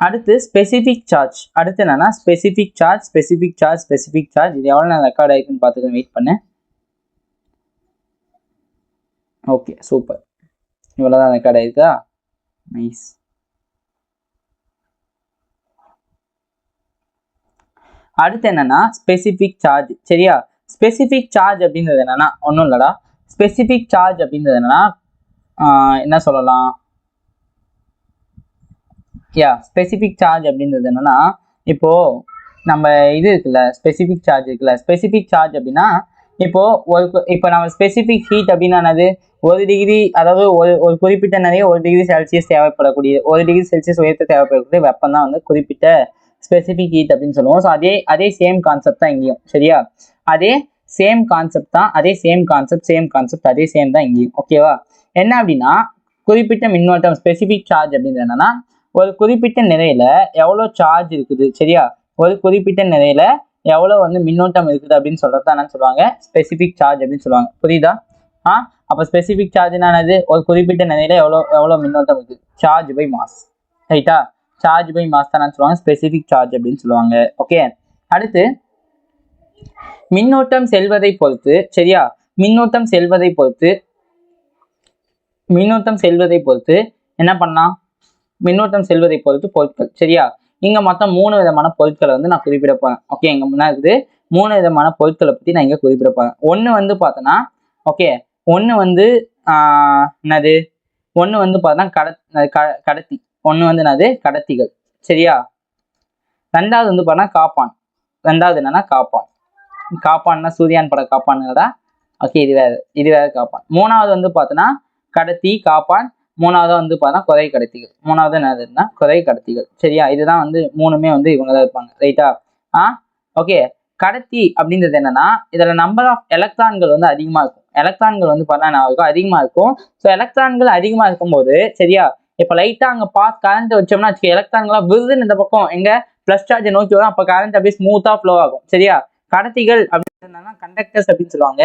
அடுத்து ஸ்பெசிஃபிக் சார்ஜ். அடுத்து என்னன்னா ஸ்பெசிஃபிக் சார்ஜ். இது எவ்வளோ நான் ரெக்கார்ட் ஆகிருக்குன்னு பார்த்துக்க வெயிட் பண்ணேன். ஓகே சூப்பர், இவ்வளோதான் ரெக்கார்ட் ஆயிருக்கா, நைஸ். அடுத்து என்னன்னா ஸ்பெசிஃபிக் சார்ஜ். சரியா, ஸ்பெசிஃபிக் சார்ஜ் அப்படின்றது என்னன்னா ஒன்றும் இல்லடா. ஸ்பெசிஃபிக் சார்ஜ் அப்படின்றது என்னன்னா என்ன சொல்லலாம், ஸ்பெசிஃபிக் சார்ஜ் அப்படின்றது என்னன்னா இப்போ நம்ம இது இருக்குல்ல, ஸ்பெசிஃபிக் சார்ஜ் இருக்குல்ல. ஸ்பெசிஃபிக் சார்ஜ் அப்படின்னா இப்போ நம்ம ஸ்பெசிஃபிக் ஹீட் அப்படின்னா என்னது, 1 டிகிரி, அதாவது ஒரு குறிப்பிட்ட நிறைய 1 டிகிரி செல்சியஸ் தேவைப்படக்கூடிய, 1 டிகிரி செல்சியஸ் உயர்த்த தேவைப்படக்கூடிய வெப்பம் தான் வந்து குறிப்பிட்ட ஸ்பெசிஃபிக் ஹீட் அப்படின்னு சொல்லுவோம். ஸோ அதே சேம் கான்செப்ட் தான் இங்கேயும். சரியா, அதே சேம் கான்செப்ட் தான், அதே சேம் தான் இங்கேயும். ஓகேவா, என்ன அப்படின்னா குறிப்பிட்ட மின்னோட்டம், ஸ்பெசிஃபிக் சார்ஜ் அப்படின்றது என்னன்னா ஒரு குறிப்பிட்ட நிலையில எவ்வளோ சார்ஜ் இருக்குது. சரியா, ஒரு குறிப்பிட்ட நிலையில எவ்வளோ வந்து மின்னோட்டம் இருக்குது அப்படின்னு சொல்றது தான் என்னன்னு சொல்லுவாங்க, ஸ்பெசிஃபிக் சார்ஜ் அப்படின்னு சொல்லுவாங்க. புரியுதா? அப்போ ஸ்பெசிஃபிக் சார்ஜ் என்னது, ஒரு குறிப்பிட்ட நிலையில எவ்வளோ மின்னோட்டம் இருக்குது, சார்ஜ் பை மாஸ். ரைட்டா, சார்ஜ் பை மாஸ் தான் சொல்லுவாங்க ஸ்பெசிஃபிக் சார்ஜ் அப்படின்னு சொல்லுவாங்க. ஓகே, அடுத்து மின்னோட்டம் செல்வதை பொறுத்து. சரியா, மின்னோட்டம் செல்வதை பொறுத்து என்ன பண்ணலாம், மின்னோட்டம் செல்வதை பொறுத்து பொருட்கள். சரியா, இங்க மொத்தம் 3 விதமான பொருட்களை வந்து நான் குறிப்பிட போறேன். ஓகே, இங்க முன்னாடி இருக்குது 3 விதமான பொருட்களை பத்தி நான் இங்க குறிப்பிட போறேன். ஒண்ணு வந்து பார்த்தோன்னா, ஓகே, ஒண்ணு வந்து என்னது, ஒண்ணு வந்து பார்த்தோன்னா கடத்தி. ஒண்ணு வந்து என்னது, கடத்திகள். சரியா, ரெண்டாவது வந்து பார்த்தோன்னா காப்பான். ரெண்டாவது என்னன்னா காப்பான்னா சூர்யான் பட காப்பானுங்கடா. ஓகே, இது வேற காப்பான். மூணாவது வந்து பார்த்தோன்னா கடத்தி, காப்பான். மூணாவது வந்து பார்த்தோன்னா குறை கடத்திகள். மூணாவது என்னதுன்னா குறை கடத்திகள். சரியா, இதுதான் வந்து 3மே வந்து இவங்க தான் இருப்பாங்க. ரைட்டா? ஓகே, கடத்தி அப்படின்றது என்னன்னா இதுல நம்பர் ஆஃப் எலக்ட்ரான்கள் வந்து அதிகமா இருக்கும். எலக்ட்ரான்கள் வந்து பார்த்தா அதிகமா இருக்கும். ஸோ எலக்ட்ரான்கள் அதிகமா இருக்கும்போது, சரியா, இப்போ லைட்டா அங்க கரண்ட் வச்சோம்னா எலக்ட்ரான்களா விருதுன்னு இந்த பக்கம் எங்க பிளஸ் சார்ஜை நோக்கி வரும். அப்போ கரண்ட் அப்படியே ஸ்மூத்தா ஃப்ளோ ஆகும். சரியா, கடத்திகள் அப்படின்னு கண்டக்டர்ஸ் அப்படின்னு சொல்லுவாங்க.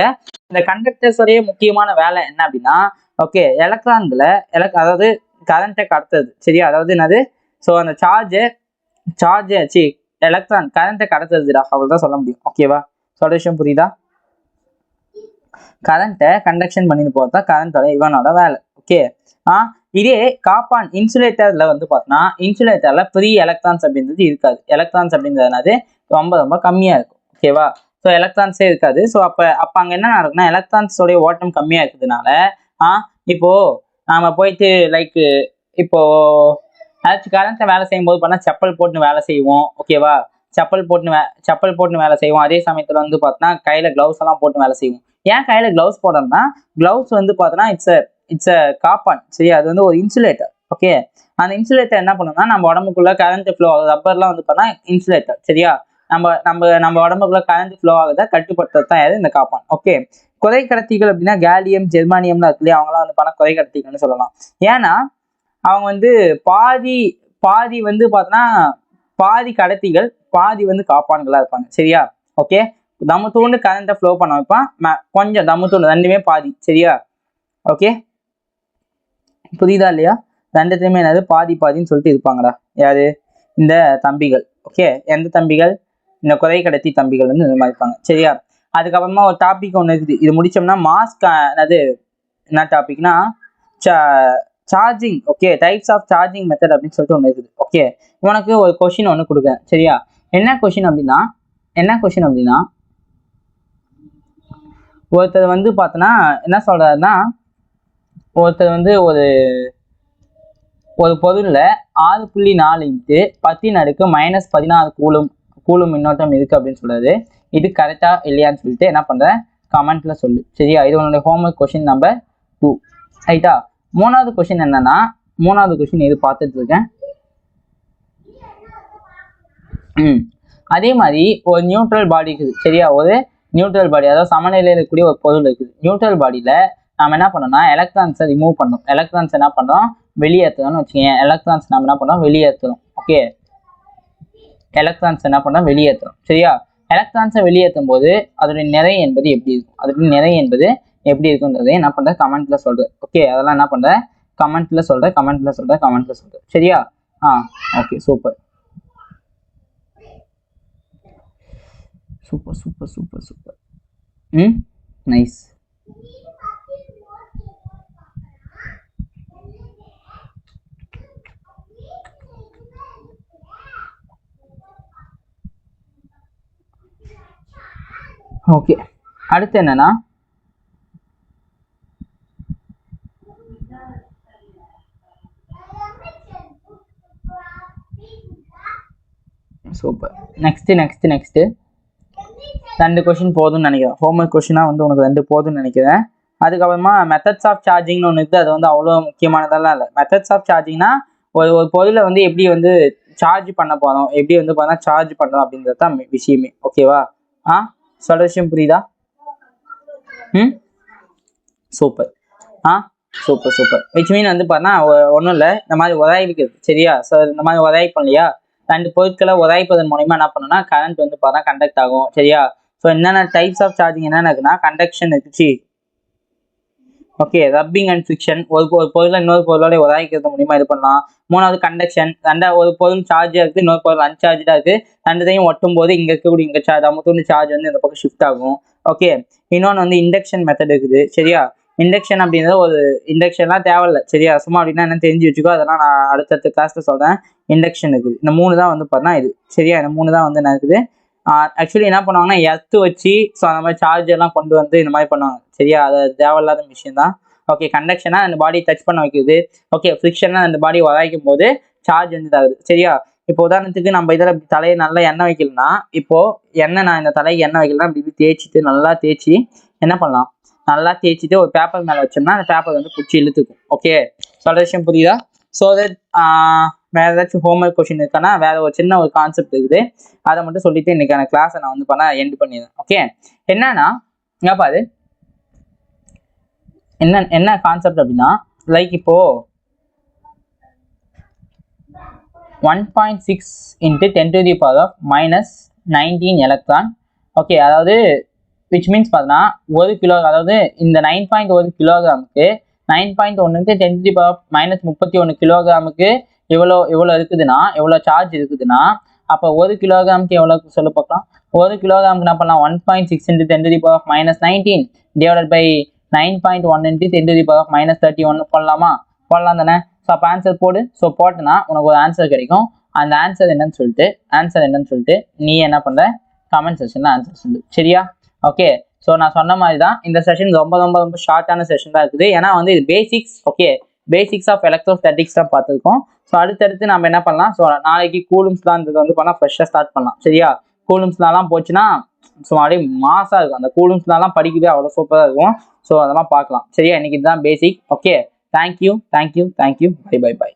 இந்த கண்டக்டர்ஸோடைய முக்கியமான வேலை என்ன அப்படின்னா, ஓகே, எலக்ட்ரான்களை அதாவது கரண்ட்டை கடத்துறது. சரியா, அதாவது என்னது, ஸோ அந்த எலக்ட்ரான் கரண்ட்டை கடத்துறதுடா, அவ்வளவுதான் சொல்ல முடியும். ஓகேவா, சொல்ற விஷயம் புரியுதா? கரண்ட்டை கண்டக்ஷன் பண்ணிட்டு போறதா கரண்டோட இவனோட வேலை. ஓகே, இதே காப்பான் இன்சுலேட்டர்ல வந்து பார்த்தோன்னா, இன்சுலேட்டர்ல ஃப்ரீ எலக்ட்ரான்ஸ் அப்படின்றது இருக்காது. எலக்ட்ரான்ஸ் அப்படின்றது ரொம்ப ரொம்ப கம்மியா இருக்கும். ஓகேவா, ஸோ எலக்ட்ரான்ஸே இருக்காது. ஸோ அப்போ அங்கே என்ன நடக்குன்னா, எலக்ட்ரான்ஸோடைய ஓட்டம் கம்மியா இருக்கிறதுனால இப்போ நாம போயிட்டு லைக் இப்போ ஏதாச்சும் கரண்ட்ல வேலை செய்யும் போது பார்த்தா செப்பல் போட்டு வேலை செய்வோம். ஓகேவா, செப்பல் போட்டு வேலை செய்வோம். அதே சமயத்துல வந்து பார்த்தோன்னா கையில கிளவுஸ் எல்லாம் போட்டு வேலை செய்வோம். ஏன் கையில கிளவுஸ் போடணும்னா, கிளவுஸ் வந்து பார்த்தோன்னா இட்ஸ் அ காப்பான். சரி, அது வந்து ஒரு இன்சுலேட்டர். ஓகே, அந்த இன்சுலேட்டர் என்ன பண்ணும்னா நம்ம உடம்புக்குள்ள கரண்ட் ஃப்ளோ ஆகுது. ரப்பர்லாம் வந்து பார்த்தா இன்சுலேட்டர். சரியா, நம்ம உடம்புக்குள்ள கரண்ட் ஃப்ளோ ஆகுதா கட்டுப்படுத்துறது தான் இந்த காப்பான். ஓகே, குறை கடத்திகள் அப்படின்னா கேலியம், ஜெர்மானியம்லாம் இருக்கு இல்லையா, அவங்களாம் வந்து குறை கடத்திகள்னு சொல்லலாம். ஏன்னா அவங்க வந்து பாதி வந்து பார்த்தோன்னா பாதி கடத்திகள், பாதி வந்து காப்பான்களா இருப்பாங்க. சரியா, ஓகே, தம்மு தூண்டு கரண்ட்டை ஃப்ளோ பண்ண வைப்பான், கொஞ்சம் தம்மு தூண்டு, ரெண்டுமே பாதி. சரியா, ஓகே, புரியுதா இல்லையா? ரெண்டுத்தையுமே என்னது பாதின்னு சொல்லிட்டு இருப்பாங்கடா. யாரு? இந்த தம்பிகள். ஓகே, எந்த தம்பிகள்? இந்த குறை கடத்தி தம்பிகள் வந்து இந்த மாதிரி இருப்பாங்க. சரியா, அதுக்கப்புறமா ஒரு டாபிக் ஒன்று இருக்குது. இது முடிச்சோம்னா என்னது என்ன டாபிக்னா சார்ஜிங். Okay, types of charging method அப்படின்னு சொல்லிட்டு ஒன்று இருக்குது. ஓகே, உனக்கு ஒரு கொஸ்டின் ஒன்று கொடுக்குறேன். சரியா, என்ன கொஸ்டின் அப்படின்னா ஒருத்தர் வந்து பார்த்தோன்னா என்ன சொல்றாருன்னா, ஒருத்தர் வந்து ஒரு பொருள்ல 6.4 × 10⁻⁻16 கூலும் மின்னோட்டம் இருக்கு அப்படின்னு சொல்றாரு. இது கரெக்டா இல்லையான்னு சொல்லிட்டு என்ன பண்ற, கமெண்ட்ல சொல்லு. சரியா, இது உன்னுடைய ஹோம்ஒர்க் கொஸ்டின் நம்பர் 2. ரைட்டா, மூணாவது கொஸ்டின் இது பார்த்துட்டு இருக்கேன். அதே மாதிரி ஒரு நியூட்ரல் பாடி இருக்குது. சரியா, ஒரு நியூட்ரல் பாடி, அதாவது சமநிலையில் இருக்கக்கூடிய ஒரு பொருள் இருக்குது. நியூட்ரல் பாடியில நம்ம என்ன பண்ணோம்னா எலக்ட்ரான்ஸை ரிமூவ் பண்ணோம். எலக்ட்ரான்ஸ் என்ன பண்றோம், வெளியேற்றணும்னு வச்சுக்கோங்க. எலக்ட்ரான்ஸ் நம்ம என்ன பண்றோம், வெளியேற்றணும். ஓகே, எலக்ட்ரான்ஸ் என்ன பண்றோம், வெளியேற்றணும். சரியா, எலக்ட்ரான்ஸை வெளியேற்றும் போது அதோடைய நிறை என்பது எப்படி இருக்குன்றதை என்ன பண்ற, கமெண்ட்ல சொல்றேன். ஓகே, அதெல்லாம் என்ன பண்ற, கமெண்ட்ல சொல்றேன். சரியா, okay super super super super super. Nice. Okay அடுத்து என்னன்னா சூப்பர். நெக்ஸ்ட் 2 கொஷின் போதும்னு நினைக்கிறேன். ஹோம்ஒர்க் கொஷினாக வந்து உனக்கு 2 போதும்னு நினைக்கிறேன். அதுக்கப்புறமா மெத்தட்ஸ் ஆஃப் சார்ஜிங்னு ஒன்று இருக்குது. அது வந்து அவ்வளோ முக்கியமானதெல்லாம் இல்லை. மெத்தட்ஸ் ஆஃப் சார்ஜிங்னா ஒரு பொருளை வந்து எப்படி வந்து சார்ஜ் பண்ண போகிறோம், எப்படி வந்து பார்த்தா சார்ஜ் பண்ணுறோம் அப்படின்றது தான் விஷயமே. ஓகேவா? சொல்கிற விஷயம் புரியுதா? சூப்பர். சூப்பர். விச் மீன் வந்து பார்த்தா ஒன்றும் இல்லை, இந்த மாதிரி உராய்விக்கிறது. சரியா? ஸோ இந்த மாதிரி உராய்ப்போம் இல்லையா, 2 பொருட்களை உராய்ப்பதன் மூலமா என்ன பண்ணணும்னா கரண்ட் வந்து பார்த்தா கண்டக்ட் ஆகும். சரியா? ஸோ என்னென்ன டைப்ஸ் ஆஃப் சார்ஜிங் என்னென்ன இருக்குன்னா கண்டக்ஷன் இருந்துச்சு. Okay, rubbing and fiction. ஒரு பொருளை இன்னொரு பொருளோட உராய்க்கிறது மூலியமா இது பண்ணலாம். 3வது கண்டக்ஷன். ஒரு பொருள் சார்ஜாக இருக்குது, இன்னொரு பொருள் அன்சார்ஜாக இருக்குது. 2த்தையும் ஒட்டும் போது இங்கே இருக்கக்கூடிய இங்கே சார்ஜ் அமுத்தோட சார்ஜ் வந்து இந்த பக்கம் ஷிஃப்ட் ஆகும். ஓகே, இன்னொன்று வந்து இண்டக்ஷன் மெத்தட் இருக்குது. சரியா? இண்டக்ஷன் அப்படின்றது ஒரு இண்டக்ஷன்லாம் தேவையில்லை. சரியா? சும்மா அப்படின்னா என்ன தெரிஞ்சு வச்சுக்கோ, அதெல்லாம் நான் அடுத்தடுத்த கிளாஸ்ல சொல்கிறேன். இண்டக்ஷன் இருக்குது. இந்த 3 தான் வந்து பார்த்தா இது. சரியா? இந்த 3 தான் வந்து என்ன இருக்குது. ஆக்சுவலி என்ன பண்ணுவாங்கன்னா எர்த்து வச்சு ஸோ அந்த மாதிரி சார்ஜ் எல்லாம் கொண்டு வந்து இந்த மாதிரி பண்ணுவாங்க. சரியா? அது தேவையில்லாத விஷயம் தான். ஓகே, கண்டக்ஷனா அந்த பாடி டச் பண்ண வைக்கிறது. ஓகே, ஃப்ரிக்ஷனா அந்த பாடி உராய்க்கும் போது சார்ஜ் வந்து இதாகுது. சரியா? இப்போ உதாரணத்துக்கு நம்ம இதில் தலையை நல்லா எண்ணெய் வைக்கலன்னா, இப்போ நான் இந்த தலைக்கு எண்ணெய் வைக்கலாம் இப்படி தேய்ச்சிட்டு நல்லா தேய்ச்சி என்ன பண்ணலாம், நல்லா தேய்ச்சிட்டு ஒரு பேப்பர் மேலே வச்சோம்னா அந்த பேப்பர் வந்து பிடிச்சி இழுத்துக்கும். ஓகே, சொல்கிற விஷயம் புரியுதா? ஸோ தட் வேறு ஏதாச்சும் ஹோம்ஒர்க் கொஷின் இருக்கானா, வேறு ஒரு சின்ன ஒரு கான்செப்ட் இருக்குது, அதை மட்டும் சொல்லிட்டு இன்னைக்கான கிளாஸை நான் வந்து எண்ட் பண்ணிடுறேன். ஓகே, என்னன்னா இங்கே பாரு, என்ன கான்செப்ட் அப்படின்னா லைக் இப்போ 1.6 × 10⁻⁻19 எலக்ட்ரான். ஓகே, அதாவது விச் மீன்ஸ் பார்த்தீங்கன்னா 1 கிலோ, அதாவது இந்த 9.1 கிலோகிராமுக்கு 9.1 × 10⁻31 கிலோகிராமுக்கு இவ்வளோ இருக்குதுன்னா, எவ்வளோ சார்ஜ் இருக்குதுன்னா, அப்போ 1 கிலோகிராமுக்கு எவ்வளோ சொல்ல பார்க்கலாம். 1 கிலோகிராமுக்கு என்ன பண்ணலாம், 1.6 × 10⁻19 டிவைடட் பை 9.1 × 10⁻31 போடலாம் தானே. ஸோ அப்போ ஆன்சர் போடு. ஸோ போட்டுனா உனக்கு ஒரு ஆன்சர் கிடைக்கும். அந்த ஆன்சர் என்னன்னு சொல்லிட்டு நீ என்ன பண்ணுற, கமெண்ட் செக்ஷனில் ஆன்சர் சொல்லு. சரியா? ஓகே, ஸோ நான் சொன்ன மாதிரி தான் இந்த செஷன் ரொம்ப ரொம்ப ரொம்ப ஷார்ட்டான செஷன் தான் இருக்குது. ஏன்னா வந்து இது basics. Okay, basics of electrostatics தான் பார்த்துருக்கோம். ஸோ அடுத்தடுத்து நம்ம என்ன பண்ணலாம், ஸோ நாளைக்கு கூலும்ஸ்லாம் இருந்தது வந்து பண்ணால் ஃப்ரெஷ்ஷாக ஸ்டார்ட் பண்ணலாம். சரியா? கூலும்ஸ்லாம் போச்சுன்னா ஸோ அப்படியே மாசாக இருக்கும். அந்த கூலும்ஸ்லாம் படிக்கவே அவ்வளோ சூப்பராக இருக்கும். ஸோ அதெல்லாம் பார்க்கலாம். சரியா? இன்னைக்கு இதுதான் பேசிக். Okay, thank you. பை.